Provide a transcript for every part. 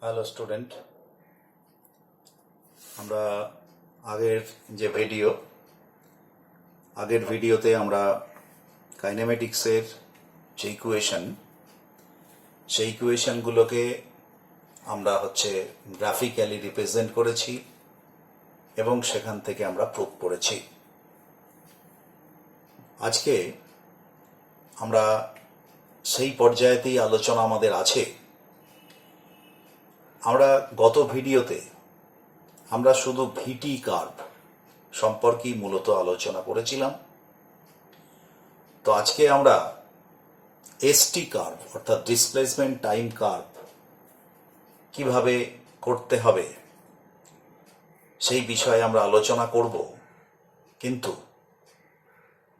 Hello student, আমরা আগের যে ভিডিওতে আমরা কাইনেমেটিক্সের যে সেই ইকুয়েশনগুলোকে আমরা গ্রাফিক্যালি রিপ্রেজেন্ট করেছি এবং সেখান থেকে আমরা প্রুভ করেছি। আজকে আমরা সেই পর্যায়েতেই আলোচনা আমাদের আছে। আমরা গত ভিডিওতে আমরা শুধু ভিটি কার্ভ সম্পর্কেই মূলত আলোচনা করেছিলাম। তো আজকে আমরা এসটি কার্ভ অর্থাৎ ডিসপ্লেসমেন্ট টাইম কার্ভ কিভাবে করতে হবে সেই বিষয়ে আমরা আলোচনা করব। কিন্তু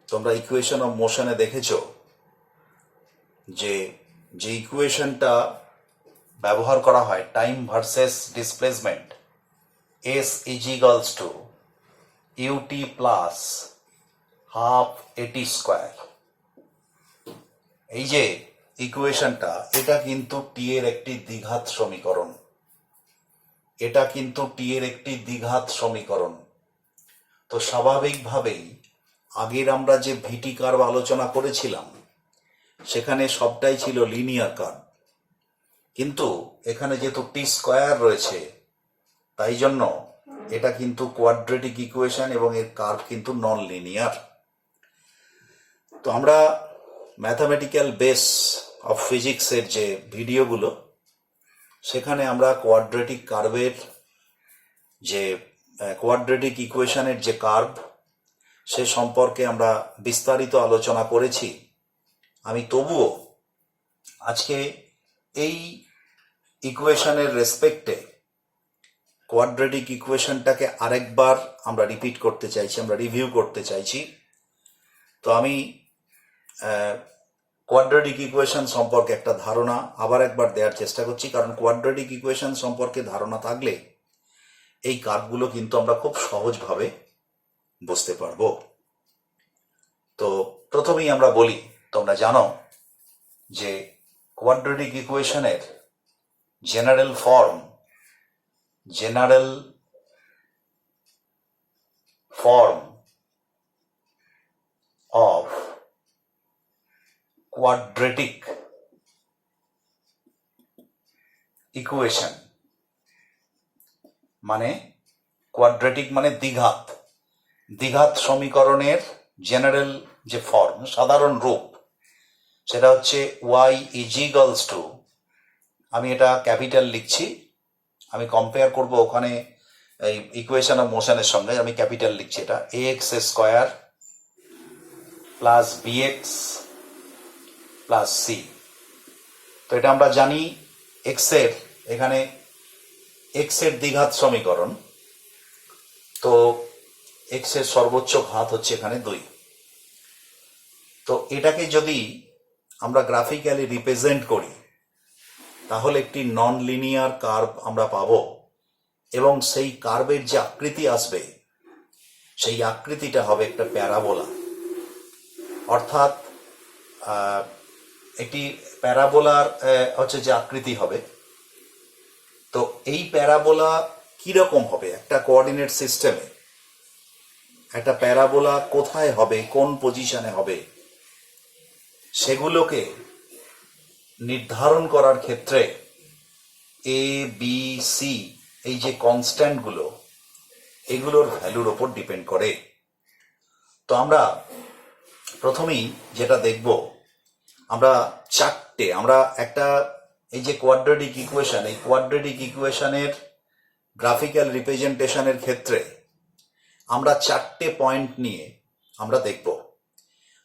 তোমরা ইকুয়েশন অফ মোশনে দেখেছো যে ইকুয়েশনটা ব্যবহার করা হয় time versus displacement, s is equals to UT plus half এটি স্কোয়ার। এই যে ইকুয়েশনটা, এটা কিন্তু টি এর একটি দ্বিঘাত সমীকরণ। তো স্বাভাবিকভাবেই আগের আমরা যে ভিটি কার্ভ আলোচনা করেছিলাম সেখানে সবটাই ছিল লিনিয়ার কার্ভ, কিন্তু এখানে যেহেতু টি স্কোয়ার রয়েছে তাই জন্য এটা কিন্তু কোয়াড্রেটিক ইকুয়েশন এবং এর কার্ভ কিন্তু নন লিনিয়ার। তো আমরা ম্যাথামেটিক্যাল বেস অফ ফিজিক্সের যে ভিডিওগুলো, সেখানে আমরা কোয়াড্রেটিক ইকুয়েশনের যে কার্ভ সে সম্পর্কে আমরা বিস্তারিত আলোচনা করেছি। আমি তবুও আজকে এই ইকুয়েশনের রেসপেক্টে কোয়াড্রেটিক ইকুয়েশনটাকে আরেকবার আমরা রিভিউ করতে চাইছি। তো আমি কোয়াড্রেটিক ইকুয়েশন সম্পর্কে একটা ধারণা আবার একবার দেওয়ার চেষ্টা করছি, কারণ কোয়াড্রেটিক ইকুয়েশন সম্পর্কে ধারণা থাকলে এই কার্ভগুলো কিন্তু আমরা খুব সহজভাবে বুঝতে পারবো। তো প্রথমেই আমরা বলি, তোমরা জানো যে কোয়াড্রেটিক ইকুয়েশনের general form of quadratic equation quadratic মানে দ্বিঘাত সমীকরণের জেনারেল যে ফর্ম, সাধারণ রূপ, সেটা হচ্ছে y ইজ ইকুয়ালস টু, আমি এটা ক্যাপিটাল লিখছি, আমি কম্পেয়ার করব ওখানে এই ইকুয়েশন অফ মোশনের সঙ্গে, আমি ক্যাপিটাল লিখছি, এটা ax square plus bx plus c। তো এটা আমরা জানি এখানে x এর দ্বিঘাত সমীকরণ, তো x এর সর্বোচ্চ ঘাত হচ্ছে এখানে 2। তো এটাকে যদি আমরা গ্রাফিক্যালি রিপ্রেজেন্ট করি তাহলে একটি নন লিনিয়ার কার্ভ আমরা পাবো, এবং সেই কার্ভের যে আকৃতি আসবে সেই আকৃতিটা হবে একটা প্যারাবোলা। অর্থাৎ একটি প্যারাবোলার যে আকৃতি হবে, তো এই প্যারাবোলা কিরকম হবে একটা কোঅর্ডিনেট সিস্টেমে, একটা প্যারাবোলা কোথায় হবে, কোন পজিশনে হবে, সেগুলোকে নির্ধারণ করার ক্ষেত্রে এ বি সি এই যে কনস্ট্যান্টগুলো, এগুলোর ভ্যালুর ওপর ডিপেন্ড করে। তো আমরা প্রথমেই যেটা দেখব, আমরা একটা এই যে কোয়াড্রেটিক ইকুয়েশনের গ্রাফিক্যাল রিপ্রেজেন্টেশনের ক্ষেত্রে আমরা 4টে পয়েন্ট নিয়ে আমরা দেখব।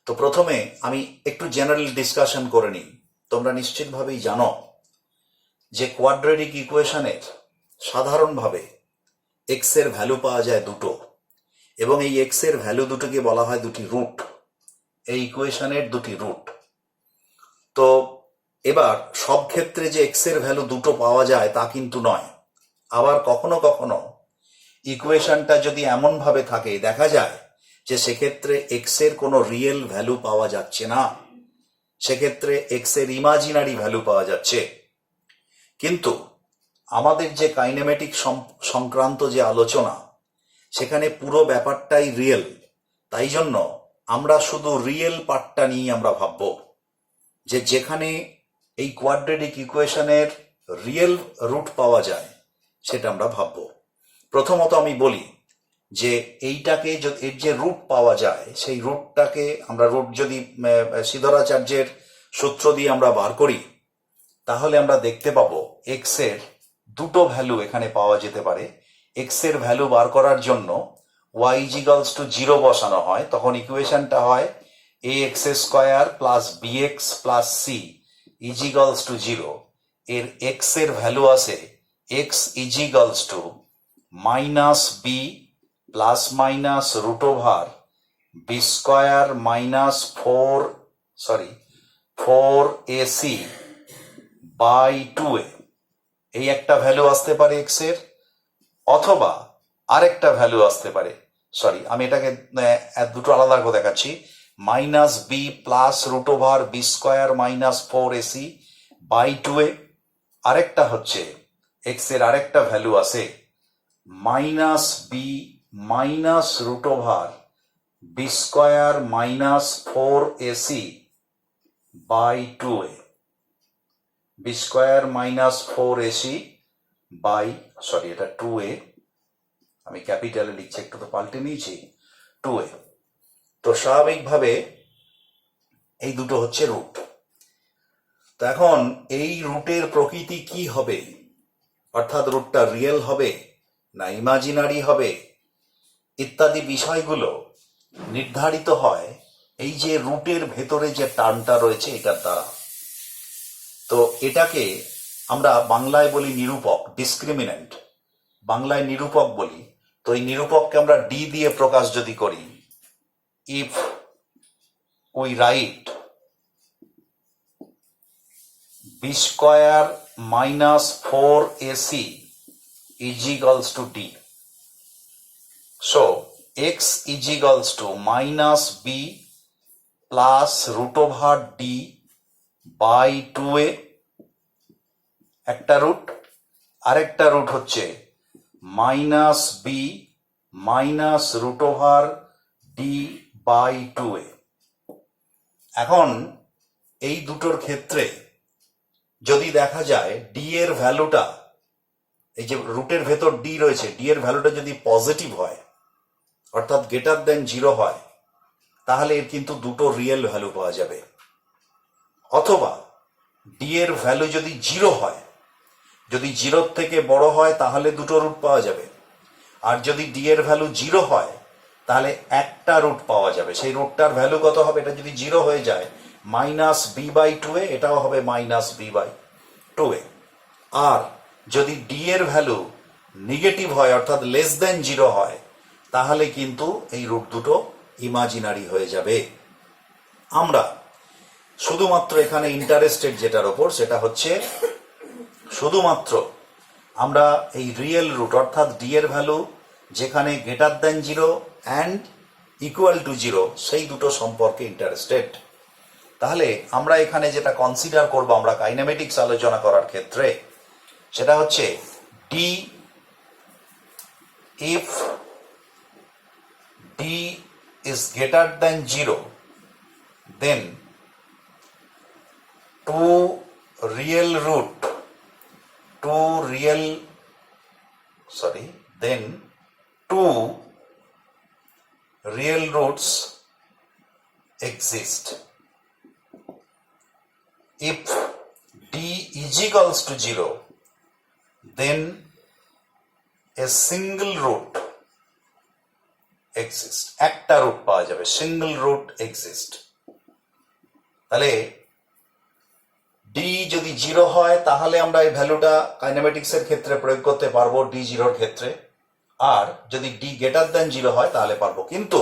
তো প্রথমে আমি একটু জেনারেল ডিসকাশন করে নিই। তোমরা নিশ্চিতভাবেই জানো যে কোয়াড্রেটিক ইকুয়েশনের সাধারণভাবে এক্স এর ভ্যালু পাওয়া যায় দুটো, এবং এই এক্স এর ভ্যালু দুটোকে বলা হয় দুটি রুট, এই ইকুয়েশনের দুটি রুট। তো এবার সব ক্ষেত্রে যে এক্স এর ভ্যালু দুটো পাওয়া যায় তা কিন্তু নয়। আবার কখনো কখনো ইকুয়েশনটা যদি এমন ভাবে থাকে, দেখা যায় যে সেক্ষেত্রে এক্স এর কোনো রিয়েল ভ্যালু পাওয়া যাচ্ছে না, সেক্ষেত্রে এক্স এর ইমাজিনারি ভ্যালু পাওয়া যাচ্ছে। কিন্তু আমাদের যে কাইনেমেটিক সংক্রান্ত যে আলোচনা, সেখানে পুরো ব্যাপারটাই রিয়েল। তাই জন্য আমরা শুধু রিয়েল পার্টটা নিয়ে আমরা ভাবব, যে যেখানে এই কোয়াড্রেটিক ইকুয়েশনের রিয়েল রুট পাওয়া যায় সেটা আমরা ভাবব। প্রথমত আমি বলি যে এইটাকে এর যে রুট পাওয়া যায়, সেই রুটটাকে আমরা রুট যদি সিদ্ধরাচার্যের সূত্র দিয়ে আমরা বার করি, তাহলে আমরা দেখতে পাবো এক্স এর দুটো ভ্যালু এখানে পাওয়া যেতে পারে। এক্স এর ভ্যালু বার করার জন্য ওয়াই ইজিক্যালস টু 0 বসানো হয়, তখন ইকুয়েশনটা হয় A x square plus B x plus C equals to 0। এর এক্স এর ভ্যালু আছে X equals to minus B plus minus root over B square minus 4ac by 2a। এই একটা ভ্যালু আসতে পারে এক্স এর, অথবা আরেকটা ভ্যালু আসতে পারে, আমি এটাকে দুটো আলাদা করে দেখাচ্ছি, minus B plus root over B square minus 4ac by 2a। আরেকটা হচ্ছে এক্স এর আরেকটা ভ্যালু আছে minus b minus root over B square minus 4ac by 2a। B square minus 4ac by এটা 2a, আমি ক্যাপিটালে লিখছি, একটু তো পাল্টে নিয়েছি, 2a। তো স্বাভাবিকভাবে এই দুটো হচ্ছে রুট। তো এখন এই রুটের প্রকৃতি কি হবে, অর্থাৎ রুটটা রিয়েল হবে না ইমাজিনারি হবে, ইত্যাদি বিষয়গুলো নির্ধারিত হয় এই যে রুটের ভেতরে যে টার্মটা রয়েছে এটার দ্বারা। তো এটাকে আমরা বাংলায় বলি নিরূপক, ডিসক্রিমিনেন্ট, বাংলায় নিরূপক বলি। তো এই নিরূপককে আমরা ডি দিয়ে প্রকাশ যদি করি, if we write b square minus 4ac is equals to d. So x is equals to minus b plus root over d by 2a, একটা রুট। আরেকটা রুট হচ্ছে minus b minus root over d by 2a। এখন এই দুটোর ক্ষেত্রে যদি দেখা যায় ডি এর ভ্যালুটা, এই যে রুটের ভেতর ডি রয়েছে, ডি এর ভ্যালুটা যদি পজিটিভ হয়, অর্থাৎ গ্রেটার দেন 0 হয়, তাহলে এর কিন্তু দুটো রিয়েল ভ্যালু পাওয়া যাবে। অথবা ডি এর ভ্যালু যদি 0 হয়, যদি 0 থেকে বড় হয়, তাহলে দুটো রুট পাওয়া যাবে। আর যদি ডি এর ভ্যালু 0 হয়, তাহলে একটা রুট পাওয়া যাবে। সেই রুটটার ভ্যালু কত হবে, এটা যদি 0 হয়ে যায় মাইনাস বি বাই 2a, এটাও হবে মাইনাস বি বাই 2a। আর যদি ডি এর ভ্যালু নেগেটিভ হয়, অর্থাৎ লেস দেন 0 হয়, তাহলে কিন্তু এই রুট দুটো ইমাজিনারি হয়ে যাবে। আমরা শুধুমাত্র এখানে ইন্টারেস্টেড যেটার ওপর, সেটা হচ্ছে শুধুমাত্র আমরা এই রিয়েল রুট, অর্থাৎ ডি এর ভ্যালু যেখানে greater than 0 and equal to 0, সেই দুটো সম্পর্কে ইন্টারেস্টেড। তাহলে আমরা এখানে যেটা কনসিডার করব আমরা কাইনেমেটিক্স আলোচনা করার ক্ষেত্রে, সেটা হচ্ছে d, if d is greater than 0, then two real roots exist. If d is equals to 0, then a single root exists. একটা রুট পাওয়া যাবে, সিঙ্গল রুট এক্সিস্ট। তাহলে ডি যদি 0 হয়, তাহলে আমরা এই ভ্যালুটা কাইনেমেটিক্স এর ক্ষেত্রে প্রয়োগ করতে পারবো ডি 0 এর ক্ষেত্রে। আর যদি ডি গ্রেটার দেন 0 হয়, তাহলে পারবো। কিন্তু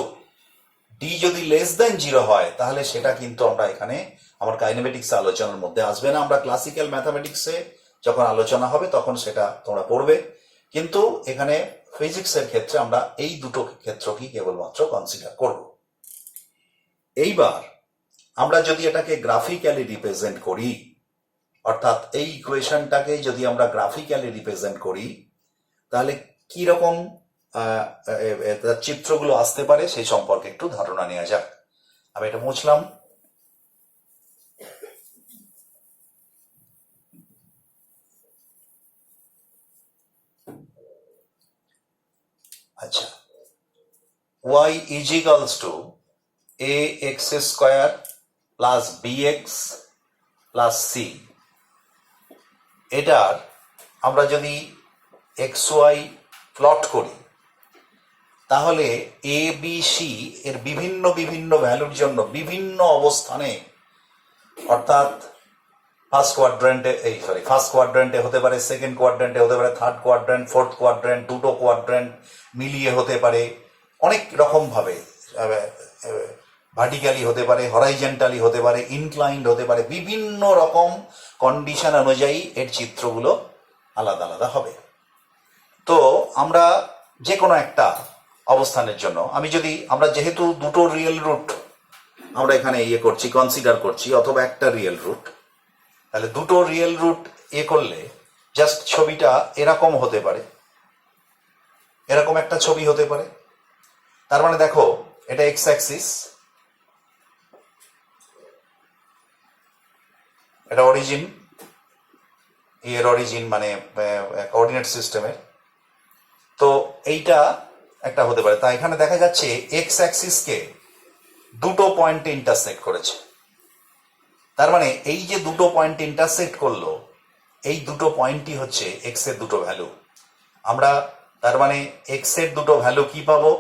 ডি যদি লেস দেন 0 হয়, তাহলে সেটা কিন্তু আমরা এখানে আমার কাইনেমেটিক্স আলোচনার মধ্যে আসবে না। আমরা ক্লাসিক্যাল ম্যাথামেটিক্সে যখন আলোচনা হবে তখন সেটা তোমরা পড়বে। কিন্তু এখানে ফিজিক্সের ক্ষেত্রে আমরা এই দুটো ক্ষেত্রকেই কেবলমাত্র কনসিডার করব। এইবার আমরা যদি এটাকে গ্রাফিক্যালি রিপ্রেজেন্ট করি, অর্থাৎ এই ইকুয়েশনটাকে যদি আমরা গ্রাফিক্যালি রিপ্রেজেন্ট করি তাহলে কি রকম চিত্রগুলো আসতে পারে সেই সম্পর্কে একটু ধারণা নেওয়া যাক। আমি এটা মুছলাম। আচ্ছা, y is equals to ax square plus bx plus c, এটার আমরা যদি xy প্লট করি তাহলে এ বি সি এর বিভিন্ন বিভিন্ন ভ্যালুর জন্য বিভিন্ন অবস্থানে, অর্থাৎ ফার্স্ট কোয়াড্রেন্টে হতে পারে, সেকেন্ড কোয়াড্রেন্টে হতে পারে, থার্ড কোয়াড্রেন্ট, ফোর্থ কোয়াড্রেন্ট, দুটো কোয়াড্রেন্ট মিলিয়ে হতে পারে, অনেক রকম ভাবে ভার্টিক্যালি হতে পারে, হরাইজেন্টালি হতে পারে, ইনক্লাইন্ড হতে পারে, বিভিন্ন রকম কন্ডিশন অনুযায়ী এর চিত্রগুলো আলাদা আলাদা হবে। তো আমরা যে কোনো একটা অবস্থানের জন্য আমরা যেহেতু দুটো রিয়েল রুট আমরা এখানে করছি, কনসিডার করছি, অথবা একটা রিয়েল রুট, তাহলে দুটো রিয়েল রুট করলে জাস্ট ছবিটা এরকম হতে পারে, এরকম একটা ছবি হতে পারে। তার মানে দেখো, এটা এক্স অ্যাক্সিস, এটা অরিজিন, এর অরিজিন মানে কোঅর্ডিনেট সিস্টেমের। তো এইটা একটা হতে পারে। তা এখানে দেখা যাচ্ছে এক্স অ্যাক্সিসকে দুটো পয়েন্টে ইন্টারসেক্ট করেছে। তার মানে এই যে দুটো পয়েন্ট ইন্টারসেক্ট করলো, এই দুটো পয়েন্টই হচ্ছে এক্স এর দুটো ভ্যালু। আমরা তার মানে এক্স এর দুটো ভ্যালু কি পাবো?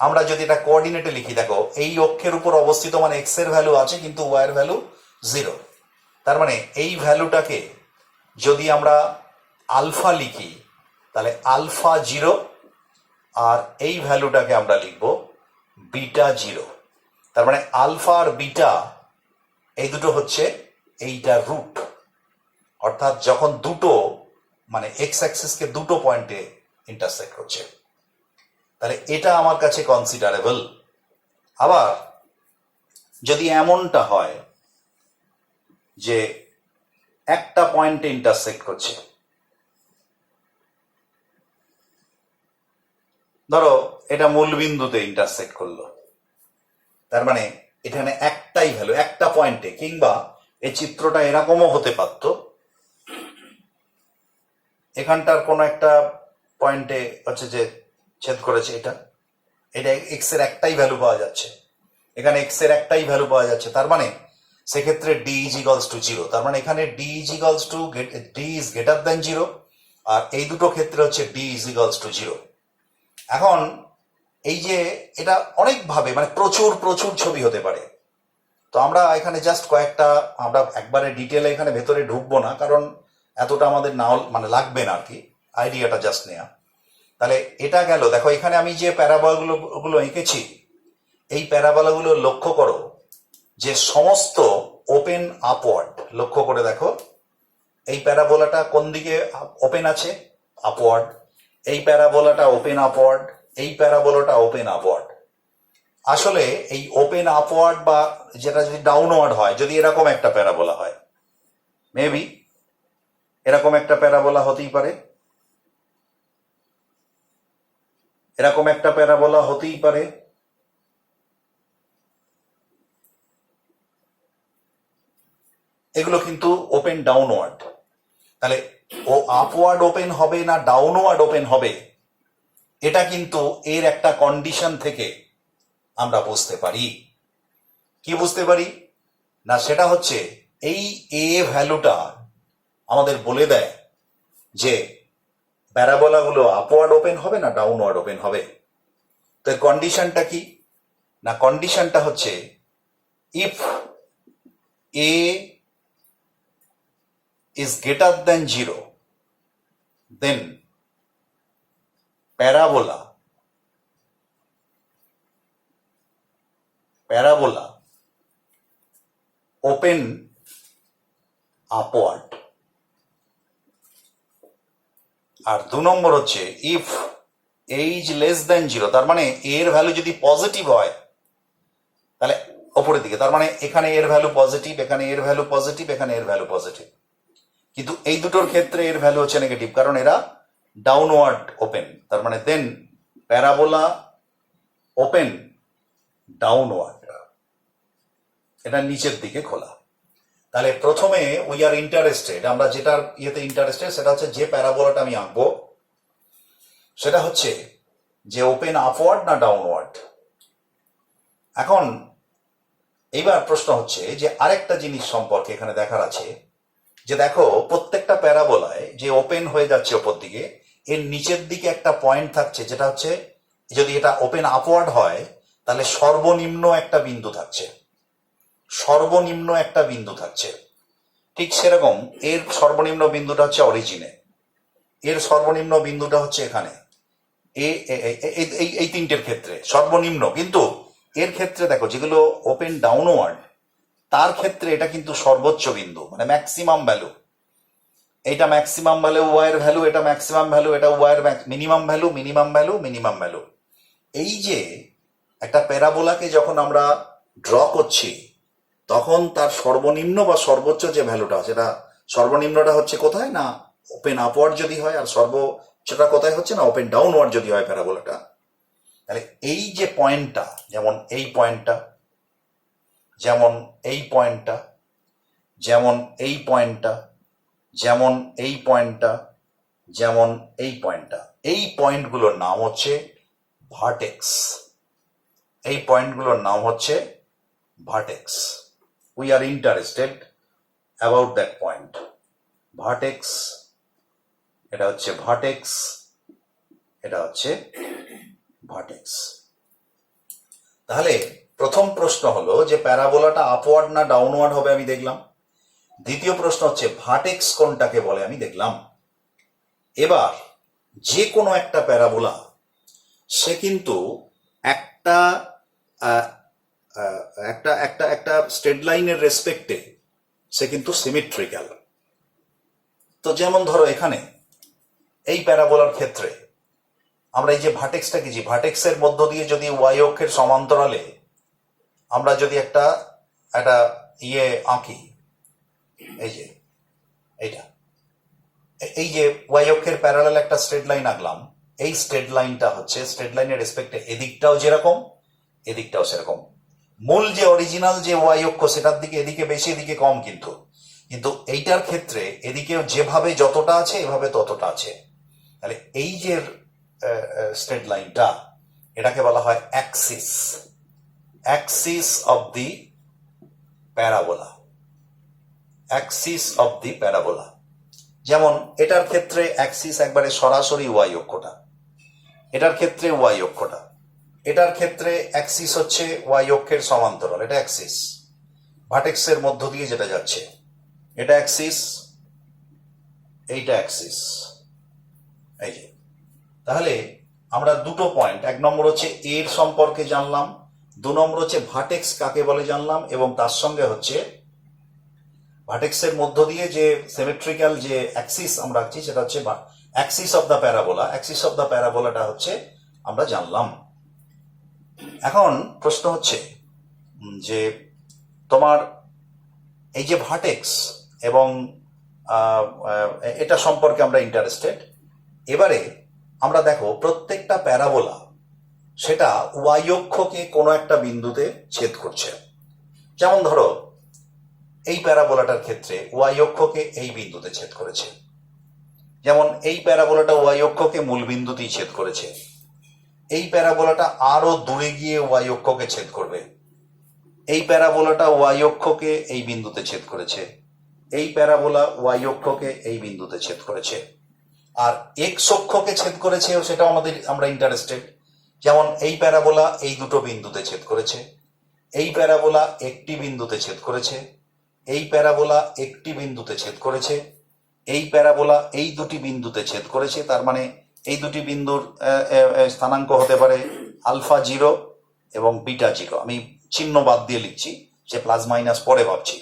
আমরা যদি এটা কোঅর্ডিনেটে লিখি, দেখো এই অক্ষের উপর অবস্থিত মানে এক্স এর ভ্যালু আছে কিন্তু ওয়াই এর ভ্যালু 0। তার মানে এই ভ্যালুটাকে যদি আমরা আলফা লিখি তাহলে আলফা 0, আর এই ভ্যালুটাকে আমরা লিখব বিটা 0। তার মানে আলফা আর বিটা এই দুটো হচ্ছে এইটা রুট। অর্থাৎ যখন দুটো মানে এক্স অ্যাক্সিসকে দুটো পয়েন্টে ইন্টারসেক্ট করছে, তাহলে এটা আমার কাছে কনসিডারেবল। আবার যদি এমনটা হয় যে একটা পয়েন্টে ইন্টারসেক্ট করছে, ধরো এটা মূলবিন্দুতে ইন্টারসেক্ট করলো, তার মানে এখানে একটাই ভ্যালু একটা পয়েন্টে, কিংবা এই চিত্রটা এরকমও হতে পারত, এখানটার কোনো একটা পয়েন্টে হচ্ছে যে ছেদ করেছে, এটা এক্স এর একটাই ভ্যালু পাওয়া যাচ্ছে, এখানে এক্স এর একটাই ভ্যালু পাওয়া যাচ্ছে। তার মানে সেক্ষেত্রে ডি ইজ ইকুয়ালস টু 0। তার মানে এখানে D is equals two D is greater than 0, আর এই দুটো ক্ষেত্রে হচ্ছে ডি ইজ ইকুয়ালস টু 0। এখন এই যে এটা অনেকভাবে মানে প্রচুর প্রচুর ছবি হতে পারে। তো আমরা এখানে জাস্ট কয়েকটা, আমরা একবারে ডিটেলে এখানে ভেতরে ঢুকবো না, কারণ এতটা আমাদের নাও মানে লাগবে না আর কি, আইডিয়াটা জাস্ট নেওয়া। তাহলে এটা গেল। দেখো এখানে আমি যে প্যারাবোলাগুলো এঁকেছি, এই প্যারাবোলাগুলো লক্ষ্য করো যে সমস্ত ওপেন আপওয়ার্ড। লক্ষ্য করে দেখো এই প্যারাবোলাটা কোন দিকে ওপেন আছে? আপওয়ার্ড। এই প্যারাবোলাটা ওপেন আপওয়ার্ড, এই প্যারাবোলাটা ওপেন আপওয়ার্ড। আসলে এই ওপেন আপওয়ার্ড বা যেটা যদি ডাউনওয়ার্ড হয়, যদি এরকম একটা প্যারাবোলা হয়, মেবি এরকম একটা প্যারাবোলা হতেই পারে, এরকম একটা প্যারাবোলা হতেই পারে, এগুলো কিন্তু ওপেন ডাউনওয়ার্ড। তাহলে ও আপওয়ার্ড ওপেন হবে না ডাউনওয়ার্ড ওপেন হবে, এটা কিন্তু এর একটা কন্ডিশন থেকে আমরা বুঝতে পারি। কি বুঝতে পারি না? সেটা হচ্ছে এই এ ভ্যালুটা আমাদের বলে দেয় যে প্যারাবোলাগুলো আপওয়ার্ড ওপেন হবে না ডাউনওয়ার্ড ওপেন হবে। তো এর কন্ডিশনটা কি না? কন্ডিশনটা হচ্ছে if A is greater than 0, then parabola open upward। আর 2 নম্বর হচ্ছে if a is less than 0, তার মানে এর ভ্যালু যদি পজিটিভ হয় তাহলে ওপরের দিকে, তার মানে এখানে এর ভ্যালু পজিটিভ, এখানে এর ভ্যালু পজিটিভ, এখানে এর ভ্যালু পজিটিভ। কিন্তু এই দুটোর ক্ষেত্রে এর ভ্যালু হচ্ছে নেগেটিভ, কারণ এরা ডাউনওয়ার্ড ওপেন। তার মানে দেন প্যারাবোলা ওপেন ডাউনওয়ার্ড, এটা নিচের দিকে খোলা। তাহলে প্রথমে উই আর ইন্টারেস্টেড, আমরা যেটার ইয়েতে ইন্টারেস্টেড সেটা হচ্ছে যে প্যারাবোলাটা আমি আঁকবো সেটা হচ্ছে যে ওপেন আপওয়ার্ড না ডাউনওয়ার্ড। এখন এইবার প্রশ্ন হচ্ছে যে আরেকটা জিনিস সম্পর্কে এখানে দেখার আছে, যে দেখো প্রত্যেকটা প্যারাবোলায় যে ওপেন হয়ে যাচ্ছে ওপর দিকে, এর নিচের দিকে একটা পয়েন্ট থাকছে, যেটা হচ্ছে যদি এটা ওপেন আপওয়ার্ড হয় তাহলে সর্বনিম্ন একটা বিন্দু থাকছে, সর্বনিম্ন একটা বিন্দু থাকছে। ঠিক সেরকম এর সর্বনিম্ন বিন্দুটা হচ্ছে অরিজিনে, এর সর্বনিম্ন বিন্দুটা হচ্ছে এখানে, এই তিনটের ক্ষেত্রে সর্বনিম্ন। কিন্তু এর ক্ষেত্রে দেখো যেগুলো ওপেন ডাউনওয়ার্ড তার ক্ষেত্রে এটা কিন্তু সর্বোচ্চ বিন্দু, মানে ম্যাক্সিমাম ভ্যালু। এইটা ম্যাক্সিমাম ভ্যালু ওয়াইয়ের ভ্যালু, এটা ম্যাক্সিমাম ভ্যালু, এটা ওয়াইয়ের minimum value, minimum value, minimum value. এই যে একটা প্যারাবোলাকে যখন আমরা ড্র করছি তখন তার সর্বনিম্ন বা সর্বোচ্চ যে ভ্যালুটা, সেটা সর্বনিম্নটা হচ্ছে কোথায় না ওপেন আপওয়ার্ড যদি হয়, আর সর্বোচ্চটা কোথায় হচ্ছে না ওপেন ডাউনওয়ার্ড যদি হয় প্যারাবোলাটা। তাহলে এই যে পয়েন্টটা, যেমন এই পয়েন্টটা, যেমন এই পয়েন্টটা, যেমন এই পয়েন্টটা, যেমন এই পয়েন্টটা, যেমন এই পয়েন্টটা, এই পয়েন্টগুলোর নাম হচ্ছে ভার্টেক্স। এই পয়েন্টগুলোর নাম হচ্ছে vertex. We are interested about that point. Vertex, এটা হচ্ছে ভার্টেক্স, এটা হচ্ছে ভার্টেক্স। তাহলে প্রথম প্রশ্ন হলো যে প্যারাবোলাটা আপওয়ার্ড না ডাউনওয়ার্ড হবে আমি দেখলাম। দ্বিতীয় প্রশ্ন হচ্ছে ভার্টেক্স কোনটাকে বলে আমি দেখলাম। এবার যে কোনো একটা প্যারাবোলা সে কিন্তু একটা একটা একটা একটা স্ট্রেট লাইনের রেসপেক্টে সে কিন্তু সিমেট্রিক্যাল। তো যেমন ধরো এখানে এই প্যারাবোলার ক্ষেত্রে আমরা এই যে ভার্টেক্সটা কি, ভার্টেক্সের মধ্য দিয়ে যদি ওয়াই অক্ষের সমান্তরালে আমরা যদি একটা একটা ইয়ে আঁকি, এই যে এইটা, এই যে ওয়াই অক্ষের প্যারালাল একটা স্ট্রেট লাইন আঁকলাম, এই স্ট্রেট লাইনটা হচ্ছে স্ট্রেট লাইনের রেসপেক্টে এদিকটাও যেরকম এদিকটাও সেরকম। মূল যে অরিজিনাল যে ওয়াই অক্ষ সেটার দিকে এদিকে বেশি এদিকে কম, কিন্তু কিন্তু এইটার ক্ষেত্রে এদিকে যেভাবে যতটা আছে এভাবে ততটা আছে। তাহলে এই যে স্ট্রেট লাইনটা এটাকে বলা হয় Axis, Axis of the parabola, axis of the parabola. যেমন এটার ক্ষেত্রে অ্যাক্সিস একবারে সরাসরি ওয়াই অক্ষটা, এটার ক্ষেত্রে ওয়াই অক্ষটা, এটার ক্ষেত্রে অ্যাক্সিস হচ্ছে ওয়াই অক্ষের সমান্তরাল, এটা অ্যাক্সিস। ভার্টেক্সের মধ্য দিয়ে যেটা যাচ্ছে এটা অ্যাক্সিস, এইটা অ্যাক্সিস। এই যে তাহলে আমরা দুটো পয়েন্ট, এক নম্বর হচ্ছে এর সম্পর্কে জানলাম, দু নম্বর হচ্ছে ভার্টেক্স কাকে বলে জানলাম, এবং তার সঙ্গে হচ্ছে ভার্টেক্সের মধ্য দিয়ে যে সিমেট্রিক্যাল যে অ্যাক্সিস আমরা রাখছি সেটা হচ্ছে axis of the parabola. Axis of the প্যারাবোলাটা হচ্ছে আমরা জানলাম। এখন প্রশ্ন হচ্ছে যে তোমার এই যে ভার্টেক্স এবং এটা সম্পর্কে আমরা ইন্টারেস্টেড। এবারে আমরা দেখো প্রত্যেকটা প্যারাবোলা সেটা ওয়াই অক্ষকে কোনো একটা বিন্দুতে ছেদ করছে। যেমন ধরো এই প্যারাবোলাটার ক্ষেত্রে ওয়াই অক্ষকে এই বিন্দুতে ছেদ করেছে, যেমন এই প্যারাবোলাটা ওয়াই অক্ষকে মূল বিন্দুতেই ছেদ করেছে। এই প্যারাবোলাটা আরো দূরে গিয়ে ওয়াই অক্ষকে ছেদ করবে। এই প্যারাবোলাটা ওয়াই অক্ষকে এই বিন্দুতে ছেদ করেছে, এই প্যারাবোলা ওয়াই অক্ষকে এই বিন্দুতে ছেদ করেছে। আর এক্স অক্ষকে ছেদ করেছে সেটাও আমরা ইন্টারেস্টেড। যেমন এই প্যারাবোলা এই দুটো বিন্দুতে ছেদ করেছে, এই প্যারাবোলা একটি বিন্দুতে ছেদ করেছে, এই প্যারাবোলা একটি বিন্দুতে ছেদ করেছে, এই প্যারাবোলা এই দুটি বিন্দুতে ছেদ করেছে। তার মানে এই দুটি বিন্দুর স্থানাঙ্ক হতে পারে আলফা 0 এবং বিটা 0। আমি চিহ্ন বাদ দিয়ে লিখছি, সে প্লাস মাইনাস পরে ভাবছি।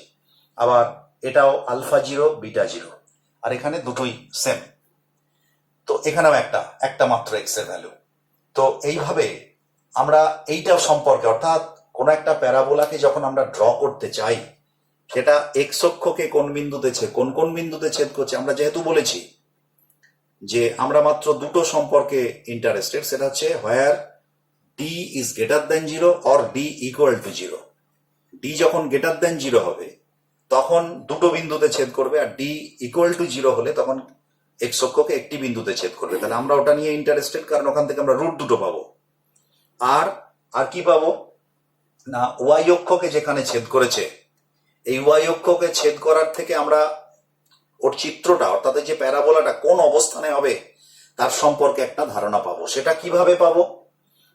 আবার এটাও আলফা 0 বিটা 0, আর এখানে দুটোই সেম। তো এখানেও একটা মাত্র এক্স এর ভ্যালু। তো এইভাবে আমরা এইটাও সম্পর্কে, অর্থাৎ কোন একটা প্যারাবোলাকে যখন আমরা ড্র করতে চাই সেটা এক্স অক্ষকে কোন বিন্দুতে ছেদ করছে আমরা যেহেতু বলেছি যে আমরা মাত্র দুটো সম্পর্কে ইন্টারেস্টেড, সেটা হচ্ছে where D is greater than 0 or D equal to 0। D যখন গ্রেটার দেন 0 হবে তখন দুটো বিন্দুতে ছেদ করবে, আর ডি ইকুয়াল টু 0 হলে তখন এক্স অক্ষকে একটি বিন্দুতে ছেদ করবে। তাহলে আমরা ওটা নিয়ে ইন্টারেস্টেড, কারণ ওখান থেকে আমরা রুট দুটো পাবো। আর আর কি পাবো না, ওয়াই অক্ষকে যেখানে ছেদ করেছে এই ওয়াই অক্ষকে ছেদ করার থেকে আমরা ওর চিত্রটা অর্থাৎ যে প্যারাবোলাটা কোন অবস্থানে হবে তার সম্পর্কে একটা ধারণা পাবো। সেটা কিভাবে পাবো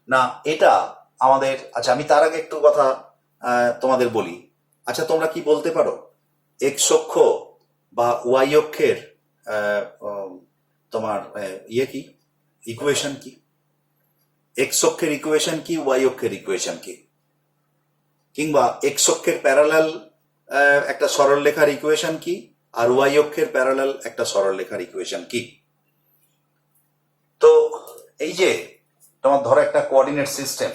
না, এটা আমাদের, আচ্ছা আমি তার আগে একটু কথা তোমাদের বলি। আচ্ছা তোমরা কি বলতে পারো এক্স অক্ষ বা ওয়াই অক্ষের তোমার ইয়ে কি, ইকুয়েশন কি? এক্স অক্ষের ইকুয়েশন কি, ওয়াই অক্ষের ইকুয়েশন কি? কিংবা এক্স অক্ষের প্যারালাল একটা সরল লেখার ইকুয়েশন কি, আর ওয়াই অক্ষের প্যারালাল একটা সরল লেখার ইকুয়েশন কি? তো এই যে তোমার ধরো একটা কোঅর্ডিনেট সিস্টেম,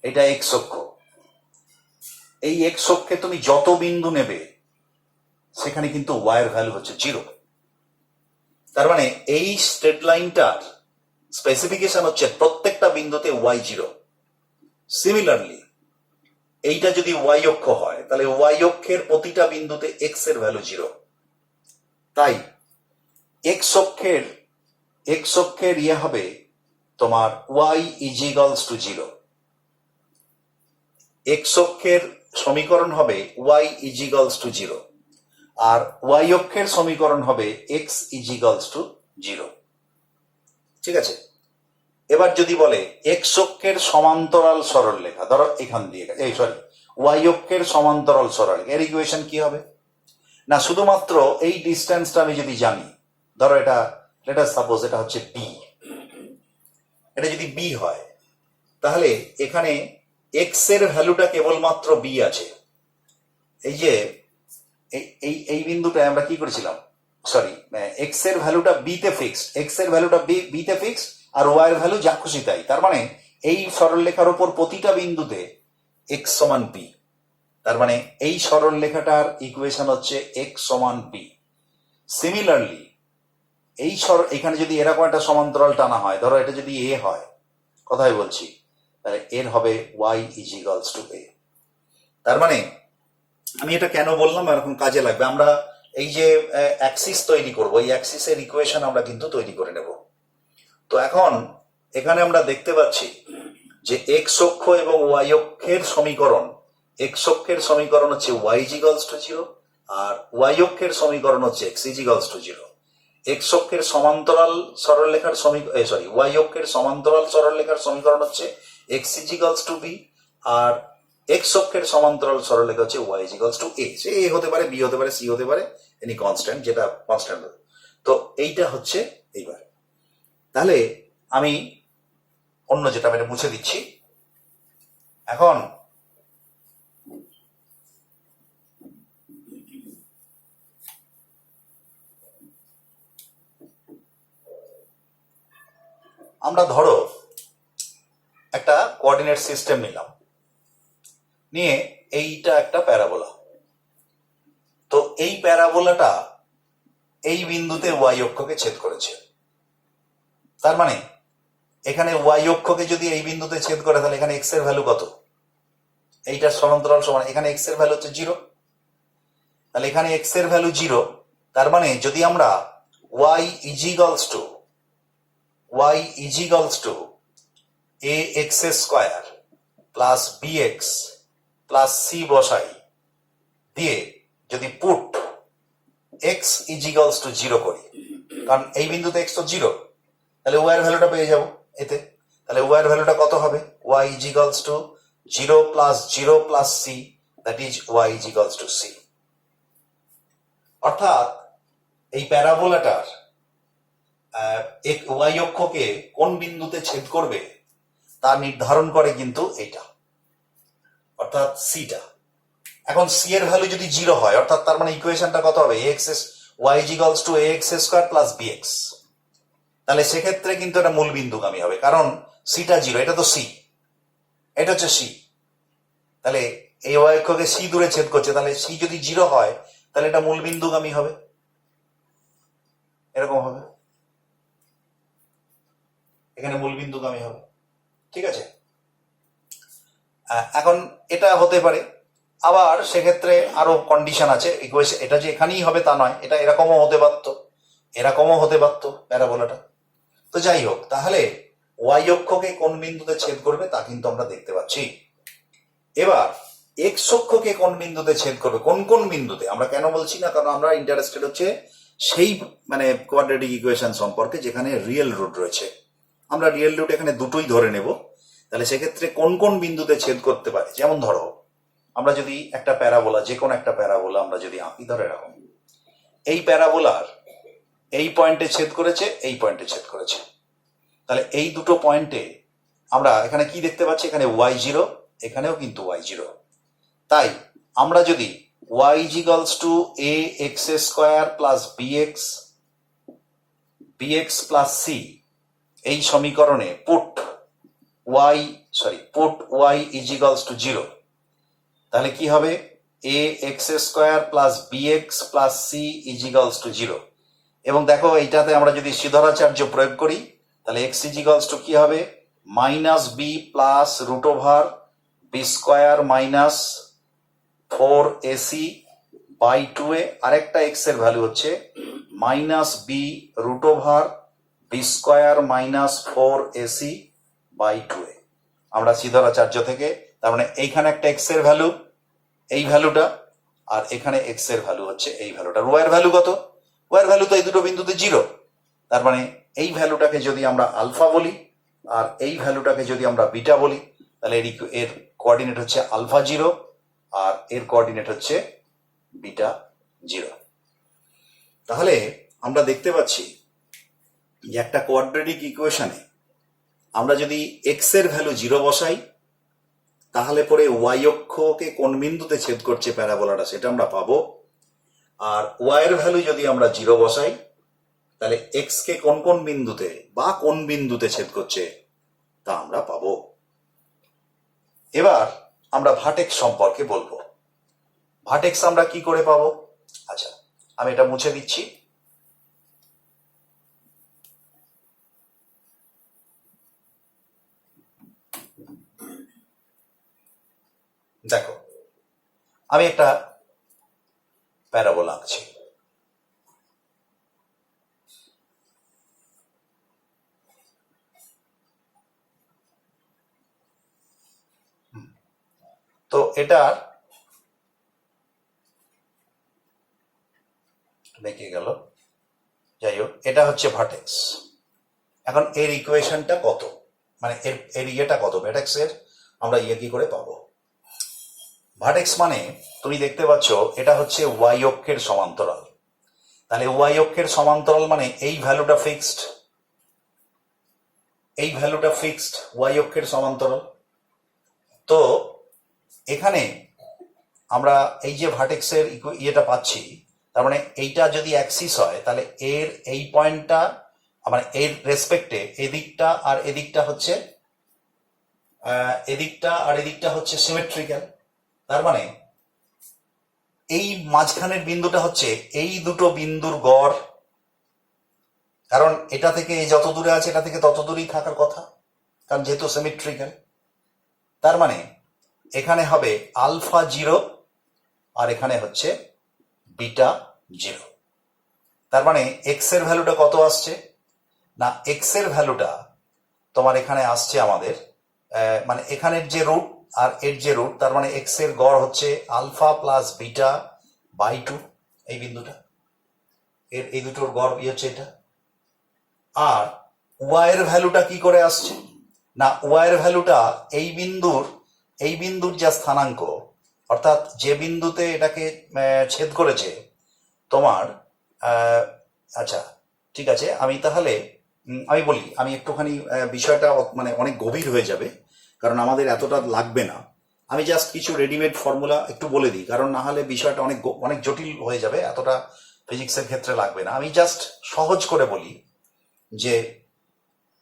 এটা এক্স অক্ষ, এই এক্স অক্ষে তুমি যত বিন্দু নেবে সেখানে কিন্তু ওয়াই এর ভ্যালু হচ্ছে 0। তার মানে এই স্ট্রেট লাইনটার স্পেসিফিকেশন হচ্ছে প্রত্যেকটা বিন্দুতে ওয়াই 0। সিমিলারলি এইটা যদি ওয়াই অক্ষ হয় তাহলে ওয়াই অক্ষের প্রতিটা বিন্দুতে এক্স এর ভ্যালু 0। তাই এক্স অক্ষের ইয়ে হবে তোমার y is equals to 0। X অক্ষের সমীকরণ হবে ওয়াই ইজ ইকুয়ালস টু 0, আর ওয়াই অক্ষের সমীকরণ হবে এক্স ইজ ইকুয়ালস টু 0। ঠিক আছে, এবার যদি বলে এক্স অক্ষের সমান্তরাল সরলরেখা, ধরো এখান দিয়ে, এই সরি, ওয়াই অক্ষের সমান্তরাল সরলরেখা, এর ইকুয়েশন কি হবে না, শুধুমাত্র এই ডিস্টেন্সটা আমি যদি জানি, ধরো এটা সাপোজ এটা হচ্ছে বি, এটা যদি বি হয় তাহলে এখানে এক্স এর ভ্যালুটা কেবলমাত্র বি আছে। এই যে এই বিন্দুটা আমরা কি করেছিলাম, সরি, এক্স এর ভ্যালুটা বি তে ফিক্সড, এক্স এর ভ্যালুটা বি তে ফিক্সড, আর ওয়াই এর ভ্যালু যা খুশি তাই। তার মানে এই সরলরেখার উপর প্রতিটা বিন্দুতে এক্স সমান বি। তার মানে এই সরলরেখাটার ইকুয়েশন হচ্ছে এক্স সমান বি। সিমিলারলি এই এখানে যদি এরকম একটা সমান্তরাল টানা হয়, ধরো এটা যদি এ হয়, কথাই বলছি, তাহলে এর হবে ওয়াই ইজ ইকুয়ালস টু এ। তার মানে আমি এটা কেন বললাম, এরকম কাজে লাগবে। আমরা এই যে অ্যাক্সিস তৈরি করব, এই অ্যাক্সিসের ইকুয়েশন আমরা কিন্তু তৈরি করে নেব। তো এখন এখানে আমরা দেখতে পাচ্ছি যে এক্স অক্ষ এবং ওয়াই অক্ষের সমীকরণ, এক্স অক্ষের সমীকরণ হচ্ছে ওয়াই ইজ ইকুয়ালস টু 0, আর ওয়াই অক্ষের সমীকরণ হচ্ছে x is equals to 0। X অক্ষের সমান্তরাল সরলরেখার ওয়াই অক্ষের সমান্তরাল সরলরেখার সমীকরণ হচ্ছে x is equals to b, আর এক্স অক্ষের সমান্তরাল সরলরেখা হচ্ছে y is equals to a. সে এ হতে পারে, বি হতে পারে, সি হতে পারে, এনি কনস্ট্যান্ট, যেটা কনস্ট্যান্ট। তো এইটা হচ্ছে এইবার। তাহলে আমি অন্য যেটা আমি মুছে দিচ্ছি। এখন আমরা ধরো একটা কোঅর্ডিনেট সিস্টেম নিলাম, নিয়ে এইটা একটা প্যারাবোলা। তো এই প্যারাবোলাটা এই বিন্দুতে ওয়াই অক্ষকে ছেদ করেছে। তার মানে এখানে ওয়াই অক্ষকে যদি এই বিন্দুতে ছেদ করে তাহলে এখানে এক্স এর ভ্যালু কত, এইটার সমান্তরাল সমান, এখানে এক্স এর ভ্যালু হচ্ছে 0, তাহলে এখানে এক্স এর ভ্যালু 0। তার মানে যদি আমরা y is equals to a x square plus B x plus c বসাই, দিয়ে যদি put x is equals to 0 করি, কারণ এই বিন্দুতে এক্স তো 0, তাহলে ওয়াই এর ভ্যালুটা পেয়ে যাব এতে। তাহলে ওয়াই এর ভ্যালুটা কত হবে, y is equals to 0 plus 0 plus c, that is y is equals to c. অর্থাৎ এই প্যারাবোলাটার ওয়াই অক্ষকে কোন বিন্দুতে ছেদ করবে তা নির্ধারণ করে কিন্তু এটা, অর্থাৎ সিটা। এখন সি এর ভ্যালু যদি 0 হয়, অর্থাৎ তার মানে ইকুয়েশনটা কত হবে, y is equals to a x square plus B x. তাহলে সেক্ষেত্রে কিন্তু এটা মূল বিন্দুগামী হবে, কারণ সিটা 0, এটা তো সি, এটা হচ্ছে সি। তাহলে এই ওয়াই অক্ষকে সি দূরে ছেদ করছে, তাহলে সি যদি 0 হয় তাহলে এটা মূল বিন্দুগামী হবে, এরকম হবে, এখানে মূল বিন্দুগামী হবে। ঠিক আছে, এখন এটা হতে পারে। আবার সেক্ষেত্রে আরো কন্ডিশন আছে, এটা যে এখানেই হবে তা নয়, এটা এরকমও হতে পারতো, এরকমও হতে পারতো প্যারাবোলাটা। তো যাই হোক, তাহলে ওয়াই অক্ষকে কোন বিন্দুতে ছেদ করবে তা কিন্তু আমরা দেখতে পাচ্ছি। এবার এক্স অক্ষকে কোন বিন্দুতে ছেদ করবে, কোন কোন বিন্দুতে আমরা কেন বলছি না, কারণ আমরা ইন্টারেস্টেড হচ্ছে সেই মানে কোয়াড্রেটিক ইকুয়েশন সম্পর্কে যেখানে রিয়েল রুট রয়েছে। আমরা রিয়েল রুট এখানে দুটোই ধরে নেব। তাহলে সেক্ষেত্রে কোন কোন বিন্দুতে ছেদ করতে পারে, যেমন ধরো আমরা যদি একটা প্যারাবোলা, যে কোনো একটা প্যারাবোলা আমরা যদি আঁকি, ধরে এরকম, এই প্যারাবোলার এই পয়েন্টে ছেদ করেছে, এই পয়েন্টে ছেদ করেছে, তাহলে এই দুটো পয়েন্টে আমরা এখানে কি দেখতে পাচ্ছি, এখানে y0, এখানেও কিন্তু y0। তাই আমরা যদি y = ax² + bx plus c এই সমীকরণে পুট y = 0, তাহলে কি হবে, ax² + bx plus c = 0। এবং দেখো এইটাতে আমরা যদি সিধরাচার্য প্রয়োগ করি তাহলে x = কি হবে, -b plus √b² - 4ac by 2a। আরেকটা x এর ভ্যালু হচ্ছে -b √b² - 4ac by 2a। আমরা সিধরাচার্য থেকে, তার মানে এইখানে একটা x এর ভ্যালু, এই ভ্যালুটা, আর এখানে x এর ভ্যালু হচ্ছে এই ভ্যালুটা। y এর ভ্যালু কত, y এর ভ্যালু তো এই দুটো বিন্দুতে 0। তার মানে এই ভ্যালুটাকে যদি আমরা আলফা বলি আর এই ভ্যালুটাকে যদি আমরা বিটা বলি, তাহলে এর কোঅর্ডিনেট হচ্ছে α0 আর এর কোঅর্ডিনেট হচ্ছে β0। তাহলে আমরা দেখতে পাচ্ছি যে একটা কোয়াড্রেটিক ইকুয়েশনে আমরা যদি এক্স এর ভ্যালু 0 বসাই, তাহলে পরে ওয়াই অক্ষকে কোন বিন্দুতে ছেদ করছে প্যারাবোলাটা সেটা আমরা পাবো। আর ওয়াই এর ভ্যালু যদি আমরা 0 বসাই, তাহলে এক্স কে কোন কোন বিন্দুতে বা কোন বিন্দুতে ছেদ করছে তা আমরা পাবো। এবার আমরা ভার্টেক্স সম্পর্কে বলবো। ভার্টেক্স আমরা কি করে পাবো, আচ্ছা আমি এটা মুছে দিচ্ছি। দেখো আমি একটা প্যারাবোলা আঁকছি, তো এটার বেঁকে গেল, যাই হোক এটা হচ্ছে ভার্টেক্স। এখন এর ইকুয়েশনটা কত, মানে এর ইয়েটা কত, ভার্টেক্স এর আমরা ইয়ে কি করে পাবো। ভার্টেক্স মানে তুমি দেখতে পাচ্ছ এটা হচ্ছে ওয়াই অক্ষের সমান্তরাল। তাহলে ওয়াই অক্ষের সমান্তরাল মানে এই ভ্যালুটা ফিক্সড, এই ভ্যালুটা ফিক্সড ওয়াই অক্ষের সমান্তরাল। তো এখানে আমরা এই যে ভার্টেক্সের ইয়েটা পাচ্ছি, তার মানে এইটা যদি অ্যাক্সিস হয় তাহলে এর এই পয়েন্টটা, মানে এর রেসপেক্টে এদিকটা আর এদিকটা হচ্ছে এদিকটা হচ্ছে সিমেট্রিক্যাল। তার মানে এই মাঝখানের বিন্দুটা হচ্ছে এই দুটো বিন্দুর গড়, কারণ এটা থেকে যত দূরে আছে এটা থেকে তত দূরেই থাকার কথা, কারণ যেহেতু সিমেট্রিক্যাল। তার মানে এখানে হবে α0 আর এখানে হচ্ছে β0। তার মানে এক্স এর ভ্যালুটা কত আসছে না, এক্স এর ভ্যালুটা তোমার এখানে আসছে আমাদের, মানে এখানের যে রুট আর এর যে রুট, তার মানে এক্স এর গড় হচ্ছে আলফা প্লাস বিটা বাই 2, এই বিন্দুটা, এর এই দুটোর গড় হচ্ছে এটা। আর ওয়াই এর ভ্যালুটা কি করে আসছে না, ওয়াই এর ভ্যালুটা এই বিন্দুর যা স্থানাঙ্ক, অর্থাৎ যে বিন্দুতে এটাকে ছেদ করেছে তোমার, আচ্ছা ঠিক আছে, আমি তাহলে আমি বলি, আমি একটুখানি বিষয়টা মানে অনেক গভীর হয়ে যাবে, কারণ আমাদের এতটা লাগবে না। আমি জাস্ট কিছু রেডিমেড ফর্মুলা একটু বলে দিই, কারণ না হলে বিষয়টা অনেক জটিল হয়ে যাবে, এতটা ফিজিক্সের ক্ষেত্রে লাগবে না। আমি জাস্ট সহজ করে বলি যে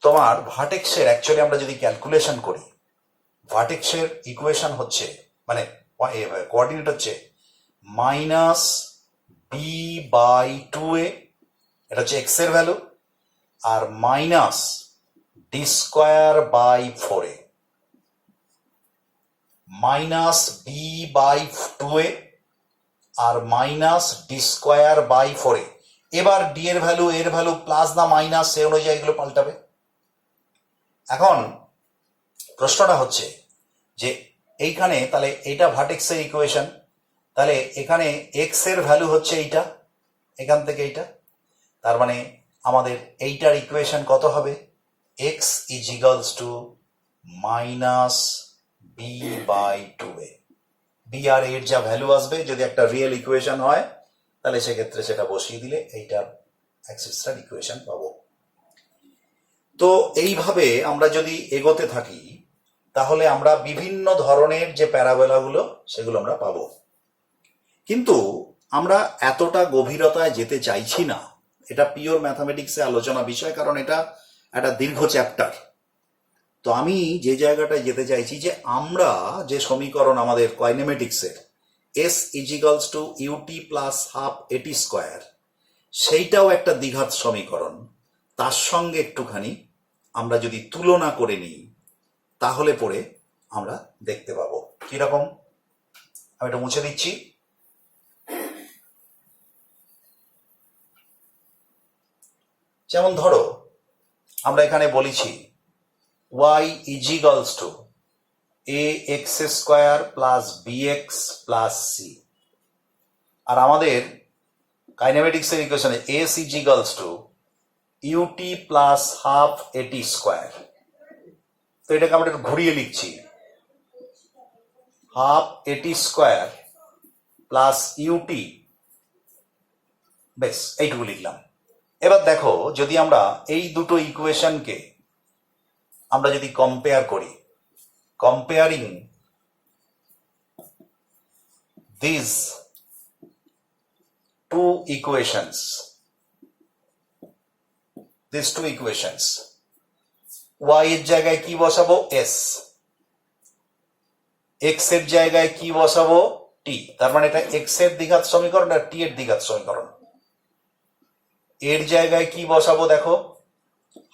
তোমার ভার্টেক্সের অ্যাকচুয়ালি আমরা যদি ক্যালকুলেশন করি, ভার্টেক্সের ইকুয়েশন হচ্ছে, মানে কোঅর্ডিনেট হচ্ছে মাইনাস বি বাই 2a, এটা হচ্ছে এক্স এর ভ্যালু, আর minus d square by 4a, minus B by 2a আর minus d square by 4a। এবার ডি এর ভ্যালু এর ভ্যালু প্লাস না মাইনাস সে অনুযায়ী এগুলো পাল্টাবে। এখন প্রশ্নটা হচ্ছে যে এইখানে তাহলে এটা ভার্টেক্স এর ইকুয়েশন, তাহলে এখানে এক্স এর ভ্যালু হচ্ছে এইটা, এখান থেকে এইটা, তার মানে আমাদের এইটার ইকুয়েশন কত হবে? X is equals to minus B by 2a। B আর এর যা ভ্যালু আসবে যদি একটা রিয়েল ইকুয়েশন হয় তাহলে সেক্ষেত্রে সেটা বসিয়ে দিলে এইটার অ্যাক্সিসটার ইকুয়েশন পাবো। তো এইভাবে আমরা যদি এগোতে থাকি তাহলে আমরা বিভিন্ন ধরনের যে প্যারাবোলাগুলো সেগুলো আমরা পাবো, কিন্তু আমরা এতটা গভীরতায় যেতে চাইছি না। এটা পিওর ম্যাথামেটিক্সে আলোচনা বিষয়, কারণ এটা একটা দীর্ঘ চ্যাপ্টার। তো আমি যে জায়গাটায় যেতে চাইছি যে আমরা যে সমীকরণ আমাদের কাইনেমেটিক্সের S equals to UT plus half এটি স্কোয়ার, সেইটাও একটা দ্বিঘাত সমীকরণ। তার সঙ্গে একটুখানি আমরা যদি তুলনা করে নিই তাহলে পরে আমরা দেখতে পাবো কিরকম। আমি এটা মুছে দিচ্ছি। যেমন ধরো আমরা এখানে বলেছি y is equals to ax square plus bx plus c, আর আমাদের কাইনেমেটিক্স এর ইকুয়েশনে s is equals to ut plus half এটি স্কোয়ার। তো এটাকে আমরা একটু ঘুরিয়ে লিখছি, হাফ এটি স্কোয়ার প্লাস ইউটি, বেশ এইটুকু লিখলাম। এবার দেখো যদি আমরা এই দুটো ইকুয়েশনকে আমরা যদি কম্পেয়ার করি, comparing this two equations, y এর জায়গায় কি বসাবো? s, x এর জায়গায় কি বসাবো? t। তার মানে এটা x এর দ্বিঘাত সমীকরণ আর t এর দ্বিঘাত সমীকরণ। এর জায়গায় কি বসাবো? দেখো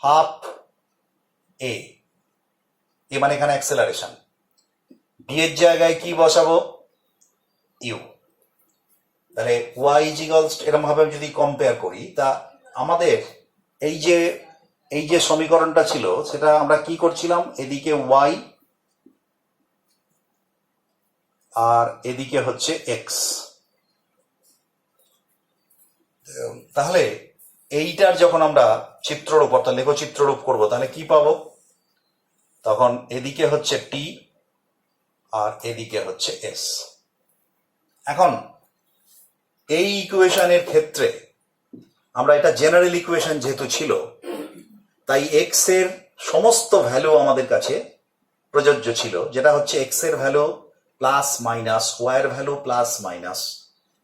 হাফ এ মানে এখানে অ্যাক্সেলারেশন। বি এর জায়গায় কি বসাবো? ইউ। তাহলে y ইজ ইকুয়ালস এরকম ভাবে যদি কম্পেয়ার করি তা আমাদের এই যে সমীকরণটা ছিল সেটা আমরা কি করছিলাম? এদিকে y আর এদিকে হচ্ছে x। তাহলে এইটার যখন আমরা চিত্ররূপ অর্থাৎ লেখচিত্ররূপ করব তাহলে কি পাবো? তখন এদিকে হচ্ছে t আর এদিকে হচ্ছে s। এখন এই ইকুয়েশনের ক্ষেত্রে আমরা এটা জেনারেল ইকুয়েশন যেহেতু ছিল তাই x এর সমস্ত ভ্যালু আমাদের কাছে প্রযোজ্য ছিল, যেটা হচ্ছে x এর ভ্যালু প্লাস মাইনাস y এর ভ্যালু প্লাস মাইনাস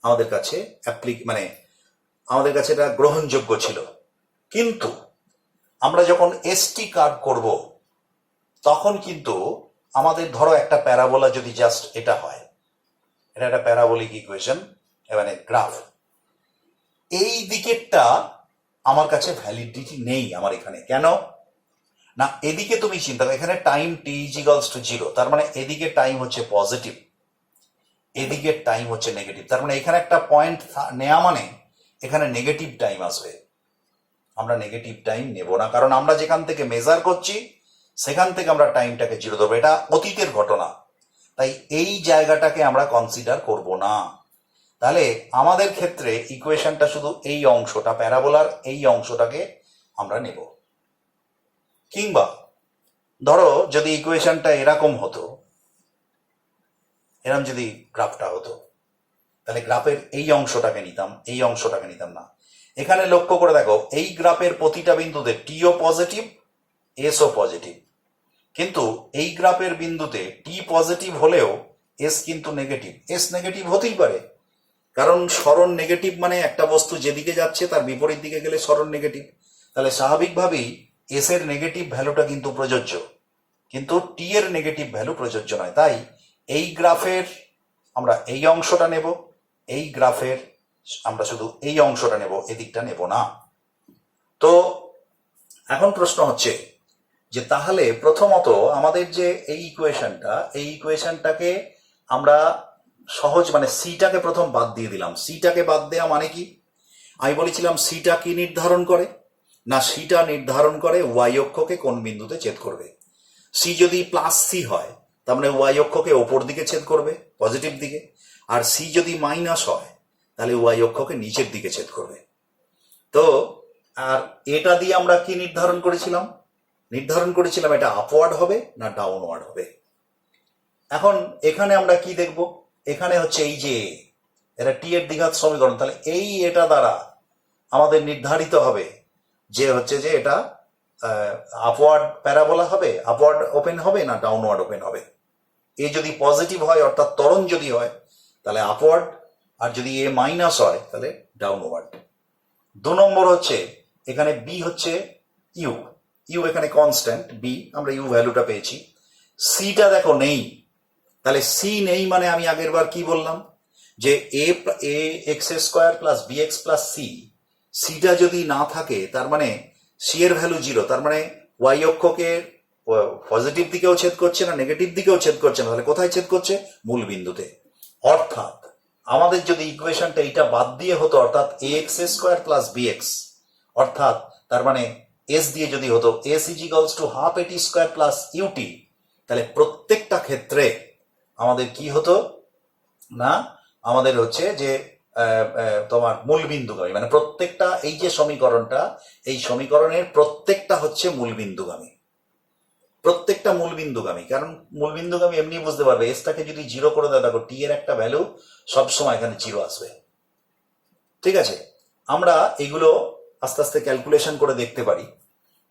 আমাদের কাছে আমাদের কাছে এটা গ্রহণযোগ্য ছিল। কিন্তু আমরা যখন এসটি কার্ভ করব তখন কিন্তু আমাদের ধরো একটা প্যারাবোলা যদি জাস্ট এটা হয়, এটা একটা প্যারাবোলিক ইকুয়েশন মানে গ্রাফ, এই দিকেরটা আমার কাছে ভ্যালিডিটি নেই আমার এখানে। কেন না? এদিকে তুমি চিন্তা করো, এখানে time T is equals to 0, তার মানে এদিকে টাইম হচ্ছে পজিটিভ, এদিকে টাইম হচ্ছে নেগেটিভ। তার মানে এখানে একটা পয়েন্ট নেওয়া মানে এখানে নেগেটিভ টাইম আসবে। আমরা নেগেটিভ টাইম নেব না, কারণ আমরা যেখান থেকে মেজার করছি সেখান থেকে আমরা টাইমটাকে 0 ধরবো, এটা অতীতের ঘটনা। তাই এই জায়গাটাকে আমরা কনসিডার করব না। তাহলে আমাদের ক্ষেত্রে ইকুয়েশনটা শুধু এই অংশটা, প্যারাবোলার এই অংশটাকে আমরা নেব। কিংবা ধরো যদি ইকুয়েশনটা এরকম হতো, এরকম যদি গ্রাফটা হতো তাহলে গ্রাফের এই অংশটাকে নিতাম, এই অংশটাকে নিতাম না। এখানে লক্ষ্য করে দেখো এই গ্রাফের প্রতিটা বিন্দুতে টিও পজিটিভ, এসও পজিটিভ, কিন্তু এই গ্রাফের বিন্দুতে টি পজিটিভ হলেও এস কিন্তু নেগেটিভ। এস নেগেটিভ হতেই পারে, কারণ সরণ নেগেটিভ মানে একটা বস্তু যেদিকে যাচ্ছে তার বিপরীত দিকে গেলে সরণ নেগেটিভ। তাহলে স্বাভাবিকভাবেই এস এর নেগেটিভ ভ্যালুটা কিন্তু প্রযোজ্য, কিন্তু টি এর নেগেটিভ ভ্যালু প্রযোজ্য নয়। তাই এই গ্রাফের আমরা এই অংশটা নেব, এই গ্রাফের আমরা শুধু এই অংশটা নেব, এদিকটা নেব না। তো এখন প্রশ্ন হচ্ছে যে তাহলে প্রথমত আমাদের যে এই ইকুয়েশনটাকে আমরা সহজ মানে সিটাকে প্রথম বাদ দিয়ে দিলাম। সিটাকে বাদ দেওয়া মানে কি? আমি বলেছিলাম সিটা কি নির্ধারণ করে না, সিটা নির্ধারণ করে ওয়াই অক্ষকে কোন বিন্দুতে ছেদ করবে। সি যদি প্লাস সি হয় তার মানে ওয়াই অক্ষকে ওপর দিকে ছেদ করবে, পজিটিভ দিকে। আর সি যদি মাইনাস হয় তাহলে ওয়াই অক্ষকে নিচের দিকে ছেদ করবে। তো আর এটা দিয়ে আমরা কি নির্ধারণ করেছিলাম এটা আপওয়ার্ড হবে না ডাউনওয়ার্ড হবে। এখন এখানে আমরা কি দেখব? এখানে হচ্ছে এই যে এটা টি এর দ্বিঘাত সমীকরণ, তাহলে এই এটা দ্বারা আমাদের নির্ধারিত হবে যে হচ্ছে যে এটা আপওয়ার্ড প্যারাবোলা হবে, আপওয়ার্ড ওপেন হবে না ডাউনওয়ার্ড ওপেন হবে। এ যদি পজিটিভ হয় অর্থাৎ ত্বরণ যদি হয় তাহলে আপওয়ার্ড, আর যদি এ মাইনাস হয় তাহলে ডাউনওয়ার্ড। 2 নম্বর হচ্ছে এখানে বি হচ্ছে ইউ এখানে কনস্ট্যান্ট বি, আমরা ইউ ভ্যালুটা পেয়েছি। সিটা দেখো নেই, তাহলে সি নেই মানে আমি আগের বার কি বললাম যে A x square plus B x plus সিটা যদি না থাকে তার মানে সি এর ভ্যালু 0, তার মানে ওয়াই অক্ষকে পজিটিভ দিকেও ছেদ করছে না নেগেটিভ দিকেও ছেদ করছে না, তাহলে কোথায় ছেদ করছে? মূল বিন্দুতে। অর্থাৎ আমাদের যদি ইকুয়েশনটা এইটা বাদ দিয়ে হতো অর্থাৎ A x square plus B X, অর্থাৎ তার মানে এস দিয়ে যদি হতো S is equals to half এটি স্কোয়ার প্লাস ইউটি, তাহলে প্রত্যেকটা ক্ষেত্রে আমাদের কি হতো না, আমাদের হচ্ছে যে তোমার মূল বিন্দুগামী, মানে প্রত্যেকটা এই যে সমীকরণটা, এই সমীকরণের প্রত্যেকটা হচ্ছে মূল বিন্দুগামী, প্রত্যেকটা মূল বিন্দুগামী। কারণ মূল বিন্দুগামী এমনি বুঝতে পারবে, এসটাকে যদি 0 করে দেয় দেখো টি এর একটা ভ্যালু সবসময় এখানে 0 আসবে। ঠিক আছে, আমরা এগুলো আস্তে আস্তে ক্যালকুলেশন করে দেখতে পারি।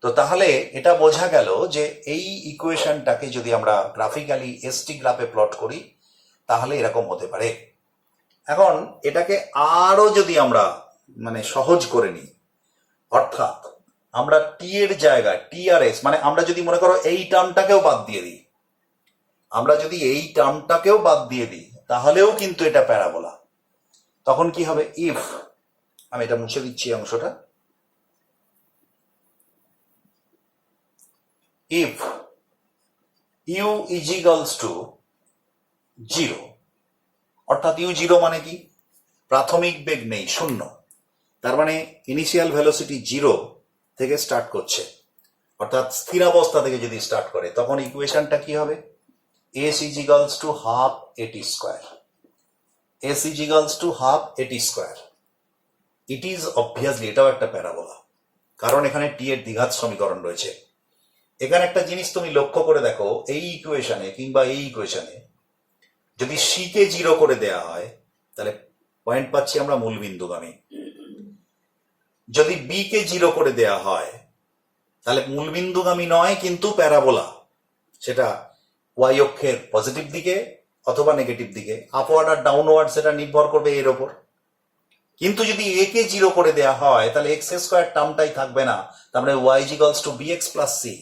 তো তাহলে এটা বোঝা গেল যে এই ইকুয়েশনটাকে যদি আমরা গ্রাফিক্যালি এসটি গ্রাফে প্লট করি তাহলে এরকম হতে পারে। এখন এটাকে আরো যদি আমরা মানে সহজ করে নিই, অর্থাৎ আমরা টি এর জায়গায় টি আর এস, মানে আমরা যদি মনে করো এই টার্মটাকেও বাদ দিয়ে দিই, তাহলেও কিন্তু এটা প্যারাবোলা। তখন কি হবে? ইফ, আমি এটা মুছে দিচ্ছি অংশটা, if u is equals to 0, অর্থাৎ ইউ 0 মানে কি? প্রাথমিক বেগ নেই, 0, তার মানে ইনিশিয়াল ভেলোসিটি 0 থেকে স্টার্ট করছে, অর্থাৎ স্থিরাবস্থা থেকে যদি স্টার্ট করে তখন ইকুয়েশনটা কি হবে? S is equals to half এটি স্কোয়ার, ইট ইজ অবভিয়াসলি এটাও একটা প্যারাবোলা, কারণ এখানে টি এর দ্বিঘাত সমীকরণ রয়েছে। এখানে একটা জিনিস তুমি লক্ষ্য করে দেখো, এই ইকুয়েশনে কিংবা এই ইকুয়েশনে যদি সি কে 0 করে দেয়া হয় তাহলে পয়েন্ট পাচ্ছি আমরা মূল বিন্দুগামী। যদি বি কে 0 করে দেয়া হয় তাহলে মূল বিন্দুগামী নয় কিন্তু প্যারাবোলা, সেটা ওয়াই অক্ষের পজিটিভ দিকে অথবা নেগেটিভ দিকে, আপওয়ার্ড আর ডাউনওয়ার্ড সেটা নির্ভর করবে এর ওপর। কিন্তু যদি এ কে 0 করে দেয়া হয় তাহলে এক্স স্কোয়ার টার্মটাই থাকবে না, তার মানে y is equals to b x plus c,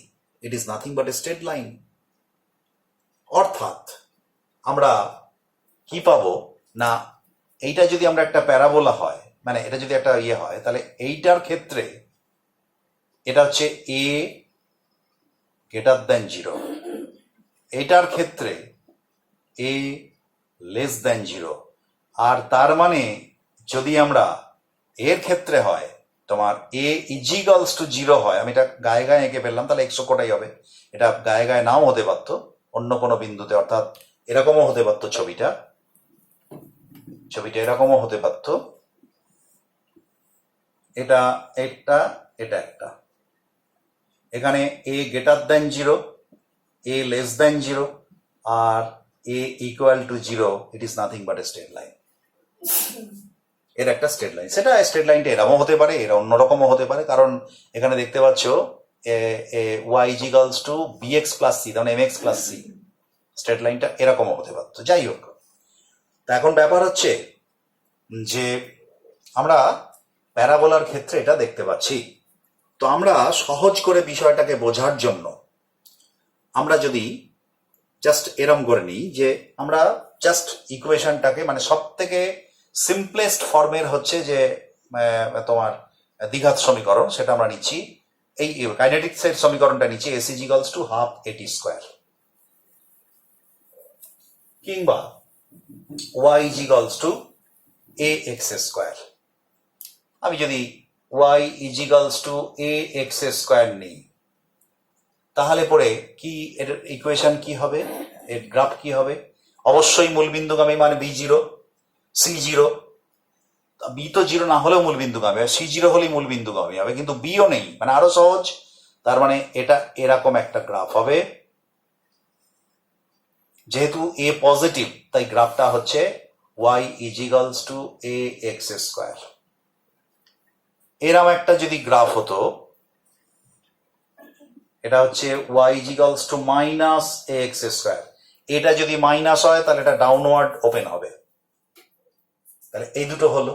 it is nothing but a straight line. অর্থাৎ আমরা কি পাবো না, এইটা যদি আমরা একটা প্যারাবোলা হয়, মানে এটা যদি একটা ইয়ে হয়, তাহলে এইটার ক্ষেত্রে এটা হচ্ছে এ গ্রেটার দেন 0, এইটার ক্ষেত্রে এ লেস দেন 0, আর তার মানে যদি আমরা এর ক্ষেত্রে হয় তোমার এ ইজ ইকুয়ালস টু 0 হয়, আমি এটা গায়ে গায়ে এঁকে ফেললাম, তাহলে এক্স অক্ষটাই হবে, এটা গায়ে গায়ে নাও হতে পারতো অন্য কোনো বিন্দুতে, অর্থাৎ এরকমও হতে পারতো, ছবিটা এরকমও হতে পারতো, এটা একটা এখানে A greater than 0, A less than 0, আর A equal to 0, it is nothing but a straight line. এর একটা স্ট্রেট লাইন, সেটা স্ট্রেট লাইনটা এরকমও হতে পারে, এরা অন্যরকমও হতে পারে, কারণ এখানে দেখতে পাচ্ছ y is equals to b x plus c, তার মানে m x plus c, straight লাইনটা এরকমও হতে পারতো। যাই হোক, তা এখন ব্যাপার হচ্ছে যে আমরা প্যারাবোলার ক্ষেত্রে এটা দেখতে পাচ্ছি। তো আমরা সহজ করে বিষয়টাকে বোঝার জন্য আমরা যদি জাস্ট এরম করে নিই যে আমরা জাস্ট ইকুয়েশনটাকে মানে সব থেকে সিম্পলেস্ট ফর্মের হচ্ছে যে তোমার দ্বিঘাত সমীকরণ, সেটা আমরা নিচ্ছি। এই কাইনেটিক্স এর সমীকরণটা নিচ্ছি s is equals to half এটি স্কোয়ার, কিংবা y is equals to a x square. আমি যদি y is equals to a x square নিই, তাহলে পরে কি এর ইকুয়েশন কি হবে, এর গ্রাফ কি হবে? অবশ্যই মূলবিন্দুগামী, মানে b zero, c zero. B তো জিরো না হলেও মূলবিন্দুগামী, সি জিরো হলেই মূলবিন্দুগামী হবে, কিন্তু বিও নেই, মানে আরো সহজ। তার মানে এটা এরকম একটা গ্রাফ হবে। যেহেতু এ পজিটিভ, তাই গ্রাফটা হচ্ছে y is equals to a x square. এরম একটা যদি গ্রাফ হতো, এটা হচ্ছে y is equals to minus a x square. এটা যদি মাইনাস হয় তাহলে এটা ডাউনওয়ার্ড ওপেন হবে। তাহলে এই দুটো হলো।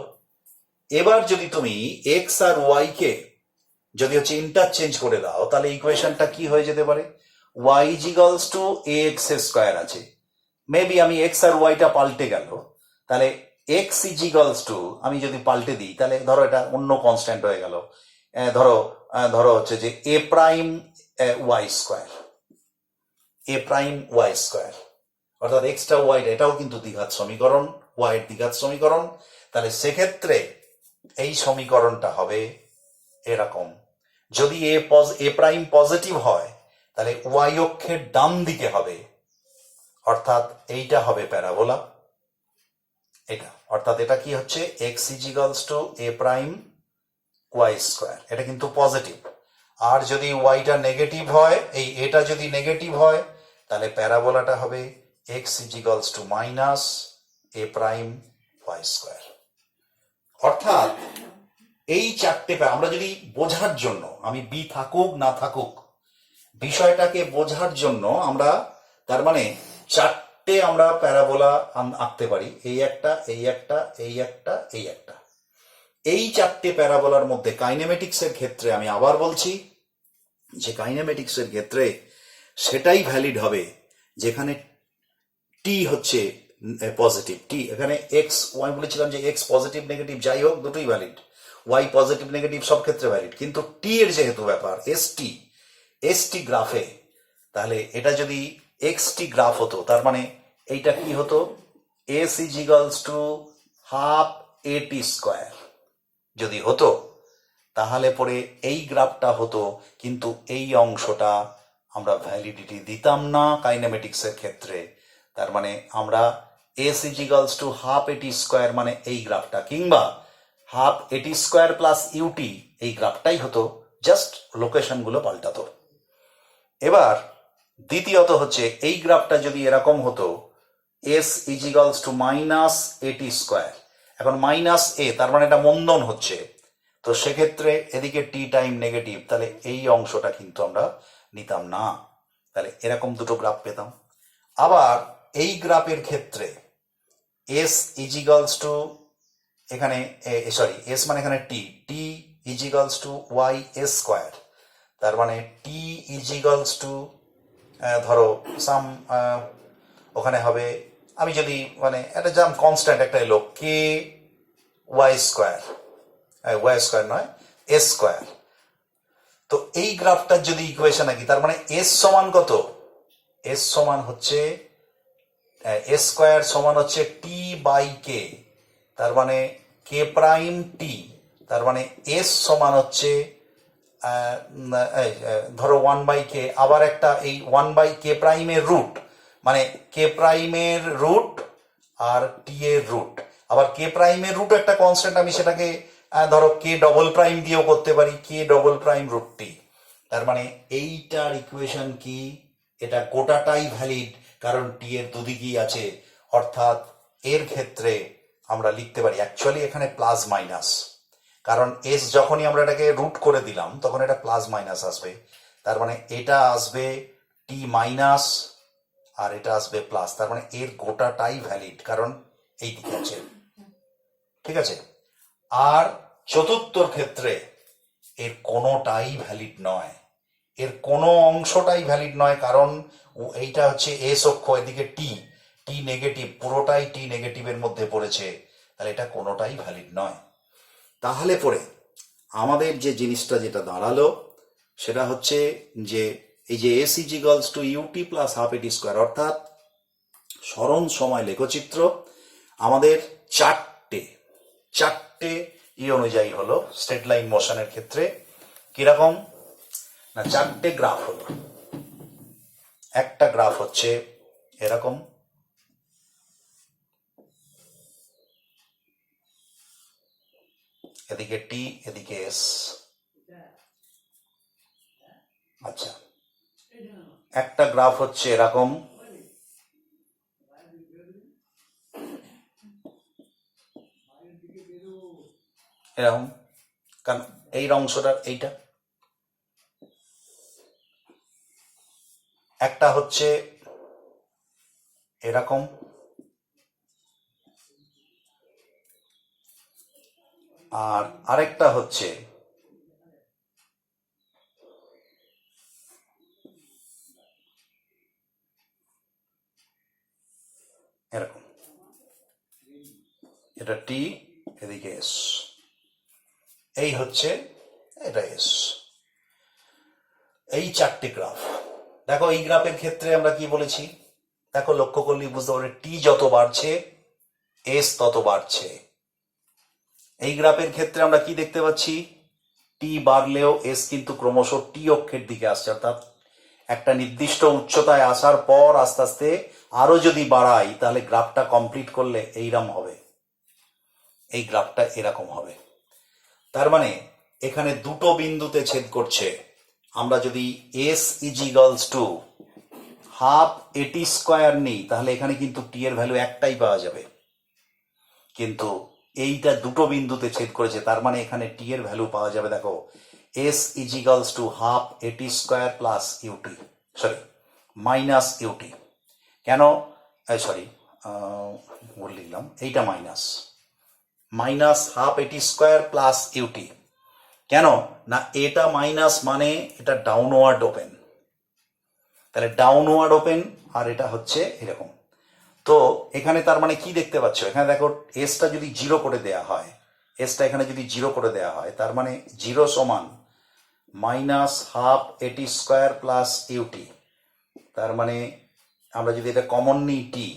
এবার যদি তুমি এক্স আর ওয়াই কে যদি হচ্ছে ইন্টারচেঞ্জ করে দাও, তাহলে ইকুয়েশনটা কি হয়ে যেতে পারে? Y is equals to a x square আছে, মেবি আমি এক্স আর ওয়াইটা পাল্টে গেল, তাহলে এক্স ইজ ইকুয়ালস টু আমি যদি পাল্টে দিই, তাহলে ধরো এটা অন্য কনস্ট্যান্ট হয়ে গেল। ধরো ধরো হচ্ছে যে এ প্রাইম ওয়াই স্কোয়ার, এ প্রাইম ওয়াই স্কোয়ার, অর্থাৎ এক্সটা ওয়াইটা, এটাও কিন্তু দ্বিঘাত সমীকরণ, ওয়াই দ্বিঘাত সমীকরণ। তাহলে সেক্ষেত্রে এই সমীকরণটা হবে এরকম। যদি এ প্রাইম পজিটিভ হয়, তাহলে ওয়াই অক্ষের ডান দিকে হবে, অর্থাৎ এইটা হবে প্যারাবোলা। এটা অর্থাৎ এটা কি হচ্ছে, x is equals to a prime y square, এটা কিন্তু পজিটিভ। আর যদি ওয়াইটা নেগেটিভ হয়, এই এটা যদি নেগেটিভ হয়, তাহলে প্যারাবোলাটা হবে x is equals to minus a prime y square. অর্থাৎ এই চারটে আমরা যদি বোঝার জন্য, আমি বি থাকুক না থাকুক, বিষয়টাকে বোঝার জন্য আমরা তার মানে চারটে আমরা প্যারাবোলা আঁকতে পারি। এই একটা, এই একটা, এই একটা, এই একটা। এই চারটে প্যারাবোলার মধ্যে কাইনেমেটিক্স এর ক্ষেত্রে আমি আবার বলছি যে কাইনেমেটিক্স এর ক্ষেত্রে সেটাই ভ্যালিড হবে যেখানে টি হচ্ছে পজিটিভ। টি এখানে এক্স ওয়াই বলেছিলাম যে এক্স পজিটিভ নেগেটিভ যাই হোক দুটোই ভ্যালিড, ওয়াই পজিটিভ নেগেটিভ সব ক্ষেত্রে ভ্যালিড, কিন্তু টি এর যেহেতু ব্যাপার এস টি গ্রাফে, তাহলে এটা যদি এক্স টি গ্রাফ হতো, তার মানে এইটা কি হতো, S is equals to half A T square যদি হতো, তাহলে পরে এই গ্রাফটা হতো, কিন্তু এই অংশটা আমরা ভ্যালিডিটি দিতাম না কাইনেমেটিক্স এর ক্ষেত্রে। তার মানে আমরা S is equals to half এটি স্কোয়ার মানে এই গ্রাফটা, কিংবা হাফ এটি স্কোয়ার প্লাস ইউটি, এই গ্রাফটাই হতো, জাস্ট লোকেশন গুলো পাল্টাতো। এবার দ্বিতীয়ত হচ্ছে এই গ্রাফটা যদি এরকম হতো, S is equals to minus এটি স্কোয়ার, এখন মাইনাস এ, তার মানে এটা মন্দন হচ্ছে, তো সেক্ষেত্রে এদিকে টি টাইম নেগেটিভ, তাহলে এই অংশটা কিন্তু আমরা নিতাম না, তাহলে এরকম দুটো গ্রাফ পেতাম। আবার এই গ্রাফের ক্ষেত্রে এস ইজ ইকুয়ালস টু এখানে সরি এস মানে এখানে T is equals to Y S square, তার মানে টি ইজ ইকুয়ালস টু ধরো সাম ওখানে হবে, আমি যদি মানে একটা জাম কনস্ট্যান্ট একটা এলো কে ওয়াই স্কোয়ার, ওয়াই স্কোয়ার নয় এস স্কোয়ার। তো এই গ্রাফটার যদি ইকুয়েশন আঁকি, তার মানে এস সমান কত, এস সমান হচ্ছে এস স্কোয়ার সমান হচ্ছে টি বাই কে, তার মানে কে প্রাইম টি, তার মানে এস সমান হচ্ছে ধরো ওয়ান বাই কে, আবার একটা এই ওয়ান বাই কে প্রাইমের রুট, মানে কে প্রাইমের রুট আর টি এর রুট, আবার কে প্রাইমের রুট একটা কনস্ট্যান্ট, আমি সেটাকে ধরো কে ডবল প্রাইম দিয়েও করতে পারি, কে ডবল প্রাইম রুট টি। তার মানে এইটার ইকুয়েশন কি, এটা গোটাটাই ভ্যালিড, কারণ টি এর দুদিকেই আছে, অর্থাৎ এর ক্ষেত্রে আমরা লিখতে পারি অ্যাকচুয়ালি এখানে প্লাস মাইনাস, কারণ এস যখনই আমরা এটাকে রুট করে দিলাম তখন এটা প্লাস মাইনাস আসবে, তার মানে এটা আসবে টি মাইনাস আর এটা আসবে প্লাস, তার মানে এর গোটাটাই ভ্যালিড, কারণ এই দিকে আছে, ঠিক আছে। আর চতুর্থর ক্ষেত্রে এর কোনোটাই ভ্যালিড নয়, এর কোনো অংশটাই ভ্যালিড নয়, কারণ এইটা হচ্ছে এস অক্ষ, এদিকে টি, টি নেগেটিভ, পুরোটাই টি নেগেটিভের মধ্যে পড়েছে, তাহলে এটা কোনোটাই ভ্যালিড নয়। তাহলে পরে আমাদের যে জিনিসটা যেটা দাঁড়ালো সেটা হচ্ছে যে এই যে s is equals to UT plus half এটি স্কোয়ার, অর্থাৎ স্মরণ সময় লেখচিত্র আমাদের চারটে অনুযায়ী হলো স্ট্রেট লাইন মোশনের ক্ষেত্রে। কিরকম না, চারটে গ্রাফ হলো। একটা গ্রাফ হচ্ছে এরকম, এদিকে টি, এদিকে এস। আচ্ছা, একটা গ্রাফ হচ্ছে এরকম, এরকম, কারণ এই অংশটা এইটা। একটা হচ্ছে এরকম, আর আরেকটা হচ্ছে এরকম, এটা টি, এদিকে এস, এই হচ্ছে এটা এস। এই চারটে গ্রাফ দেখো। এই গ্রাফের ক্ষেত্রে আমরা কি বলেছি দেখো, লক্ষ্য করলেই বুঝতে পারবে, টি যত বাড়ছে এস তত বাড়ছে। এই গ্রাফের ক্ষেত্রে আমরা কি দেখতে পাচ্ছি, টি বাড়লেও এস কিন্তু ক্রমশ টি অক্ষের দিকে আসছে, অর্থাৎ একটা নির্দিষ্ট উচ্চতায় আসার পর আস্তে আস্তে আরো যদি বাড়াই তাহলে গ্রাফটা কমপ্লিট করলে এইরকম হবে, এই গ্রাফটা এরকম হবে। তার মানে এখানে দুটো বিন্দুতে ছেদ করছে। আমরা যদি S is equals to half এটি স্কোয়ার নিই তাহলে এখানে কিন্তু টি এর ভ্যালু একটাই পাওয়া যাবে, কিন্তু এইটা দুটো বিন্দুতে ছেদ করেছে, তার মানে এখানে টি এর ভ্যালু পাওয়া যাবে। দেখো, S is equals to half এটি square plus UT, sorry minus UT. কেন, সরি ভুল লিখলাম, এইটা মাইনাস হাফ এটি স্কোয়ার প্লাস ইউটি। কেন না, এটা মাইনাস মানে এটা ডাউনওয়ার্ড ওপেন, তাহলে ডাউনওয়ার্ড ওপেন, আর এটা হচ্ছে এরকম। তো এখানে তার মানে কি দেখতে পাচ্ছ, এখানে দেখো এসটা যদি জিরো করে দেয়া হয়, এসটা এখানে যদি জিরো করে দেয়া হয় তার মানে জিরো সমান মাইনাস হাফ এটি স্কোয়ার প্লাস ইউটি। তার মানে আমরা যদি এটা কমন নিই টি,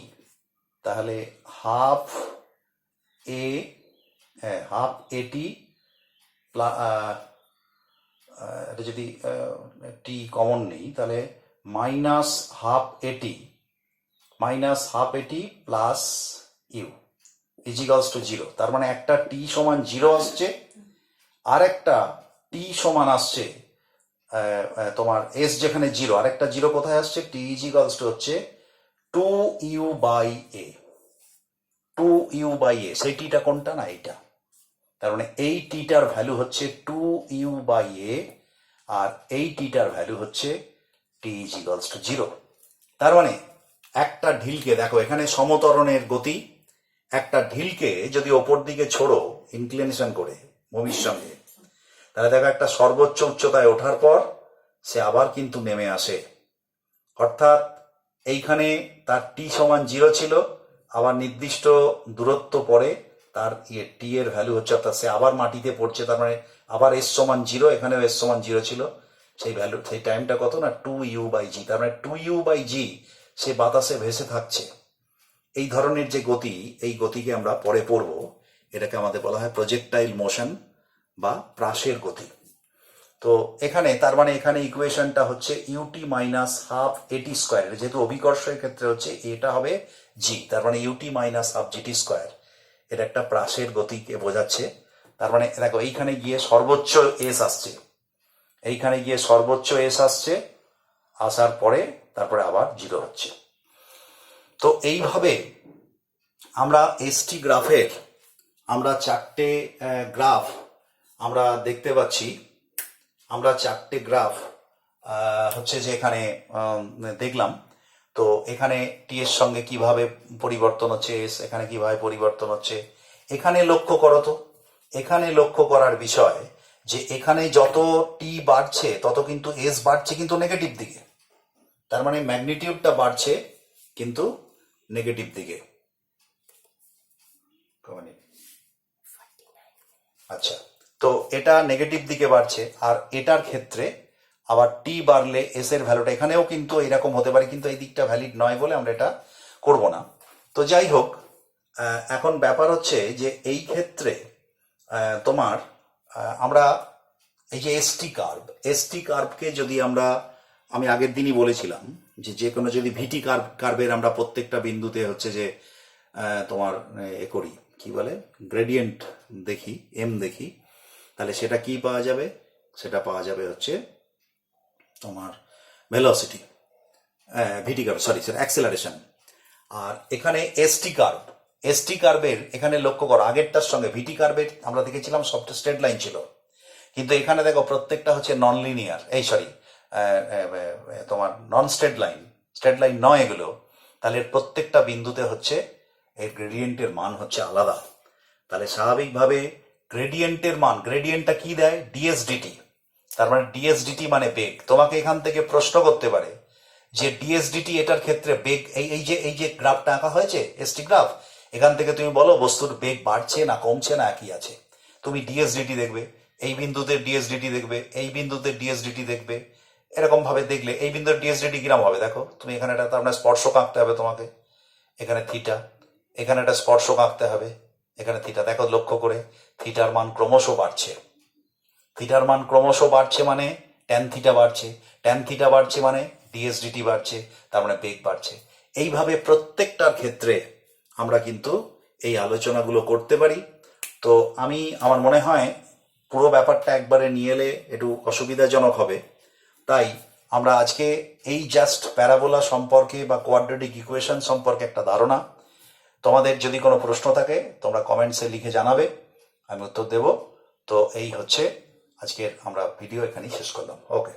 তাহলে হাফ এটি এটা যদি টি কমন নেই তাহলে মাইনাস হাফ এটি প্লাস ইউ ইজিকালস টু জিরো। তার মানে একটা টি সমান জিরো আসছে, আর একটা টি সমান আসছে তোমার এস যেখানে জিরো, আরেকটা জিরো কোথায় আসছে, টি ইজিকালস টু হচ্ছে 2u/a, 2u/a। সেই টিটা কোনটা না, এইটা। তার মানে এই টিটার ভ্যালু হচ্ছে 2u/a, আর এই টিটার ভ্যালু হচ্ছে টি ইজিকালস টু জিরো। তার মানে একটা ঢিলকে দেখো, এখানে সমতরণের গতি, একটা ঢিলকে যদি ওপর দিকে ছোড়ো ইনক্লিনেশন করে ভূমির সঙ্গে, তাহলে দেখো একটা সর্বোচ্চ উচ্চতায় ওঠার পর সে আবার কিন্তু নেমে আসে। অর্থাৎ এইখানে তার টি সমান জিরো ছিল, আবার নির্দিষ্ট দূরত্ব পরে তার টি এর ভ্যালু হচ্ছে, অর্থাৎ সে আবার মাটিতে পড়ছে, তার মানে আবার এস সমান জিরো, এখানেও এস সমান জিরো ছিল, সেই ভ্যালু, সেই টাইমটা কত না 2u/g। তার মানে 2u/g সে বাতাসে ভেসে থাকছে। এই ধরনের যে গতি, এই গতিকে আমরা পরে পড়ব, এটাকে আমাদের বলা হয় প্রজেক্টাইল মোশন বা প্রাসের গতি। তো এখানে তার মানে এখানে ইকুয়েশনটা হচ্ছে ইউটি মাইনাস হাফ এটি স্কোয়ার, যেহেতু অভিকর্ষের ক্ষেত্রে হচ্ছে এটা হবে জি, তার মানে u t minus half g t square, এটা একটা প্রাসের গতিকে বোঝাচ্ছে। তার মানে দেখো এইখানে গিয়ে সর্বোচ্চ এস আসছে, এইখানে গিয়ে সর্বোচ্চ এস আসছে, আসার পরে তারপরে আবার জিরো হচ্ছে। তো এইভাবে আমরা এসটি গ্রাফের আমরা চারটে গ্রাফ আমরা দেখতে পাচ্ছি। আমরা চারটে গ্রাফ হচ্ছে যে এখানে দেখলাম। তো এখানে টি এর সঙ্গে কিভাবে পরিবর্তন হচ্ছে এস, এখানে কিভাবে পরিবর্তন হচ্ছে। এখানে লক্ষ্য করো তো, এখানে লক্ষ্য করার বিষয় যে এখানে যত টি বাড়ছে তত কিন্তু এস বাড়ছে কিন্তু নেগেটিভ দিকে, তার মানে ম্যাগনিটিউডটা বাড়ছে কিন্তু নেগেটিভ দিকে। আচ্ছা, তো এটা নেগেটিভ দিকে বাড়ছে, আর এটার ক্ষেত্রে আবার টি বাড়লে এস এর ভ্যালুটা এখানেও কিন্তু এরকম হতে পারে, কিন্তু এই দিকটা ভ্যালিড নয় বলে আমরা এটা করব না। তো যাই হোক, এখন ব্যাপার হচ্ছে যে এই ক্ষেত্রে তোমার আমরা এই যে এসটি কার্ভকে যদি আমি আগের দিনই বলেছিলাম যে কোনো যদি ভিটি কার্ভের আমরা প্রত্যেকটা বিন্দুতে হচ্ছে যে তোমার এ করি, কি বলে, গ্রেডিয়েন্ট দেখি, এম দেখি, তাহলে সেটা কি পাওয়া যাবে? সেটা পাওয়া যাবে হচ্ছে তোমার ভেলোসিটি, ভিটি কার্ভ, সরি স্যার, অ্যাক্সেলারেশন। আর এখানে এসটি কার্ভের এখানে লক্ষ্য করো, আগেরটার সঙ্গে ভিটি কার্ভের আমরা দেখেছিলাম সবটা স্ট্রেট লাইন ছিল, কিন্তু এখানে দেখো প্রত্যেকটা হচ্ছে নন লিনিয়ার, তোমার নন স্ট্রেট লাইন নয় এগুলো। তাহলে এর প্রত্যেকটা বিন্দুতে হচ্ছে এর গ্রেডিয়েন্টের মান হচ্ছে আলাদা। তাহলে স্বাভাবিকভাবে গ্রেডিয়েন্টটা কি দেয়? ডিএসডিটি। তার মানে ডিএসডিটি মানে বেগ। তোমাকে এখান থেকে প্রশ্ন করতে পারে যে ডিএসডিটি এটার ক্ষেত্রে বেগ, এই যে গ্রাফটা আঁকা হয়েছে এসটি গ্রাফ, এখান থেকে তুমি বলো বস্তুর বেগ বাড়ছে না কমছে না একই আছে। তুমি ডিএসডিটি দেখবে, এই বিন্দুতে ডিএসডিটি দেখবে, এই বিন্দুতে ডিএসডিটি দেখবে, এরকম ভাবে দেখলে এই বিন্দুর ডিএসডিটি কিরম হবে দেখো। তুমি এখানে একটা আপনার স্পর্শক আঁকতে হবে তোমাকে, এখানে থিটা, এখানে একটা স্পর্শক আঁকতে হবে, এখানে থিটা। দেখো লক্ষ্য করে থিটার মান ক্রমশ বাড়ছে, মানে ট্যান থিটা বাড়ছে মানে ডিএসডিটি বাড়ছে, তার মানে বেগ বাড়ছে। এইভাবে প্রত্যেকটার ক্ষেত্রে আমরা কিন্তু এই আলোচনাগুলো করতে পারি। তো আমার মনে হয় পুরো ব্যাপারটা একবারে নিয়ে এলে একটু অসুবিধাজনক হবে, তাই আমরা আজকে এই জাস্ট প্যারাবোলা সম্পর্কে বা কোয়াড্রেটিক ইকুয়েশন সম্পর্কে একটা ধারণা। তোমাদের যদি কোনো প্রশ্ন থাকে তোমরা কমেন্টসে লিখে জানাবে, আমি উত্তর দেব। তো এই হচ্ছে আজকের আমরা ভিডিও এখানেই শেষ করলাম। ওকে।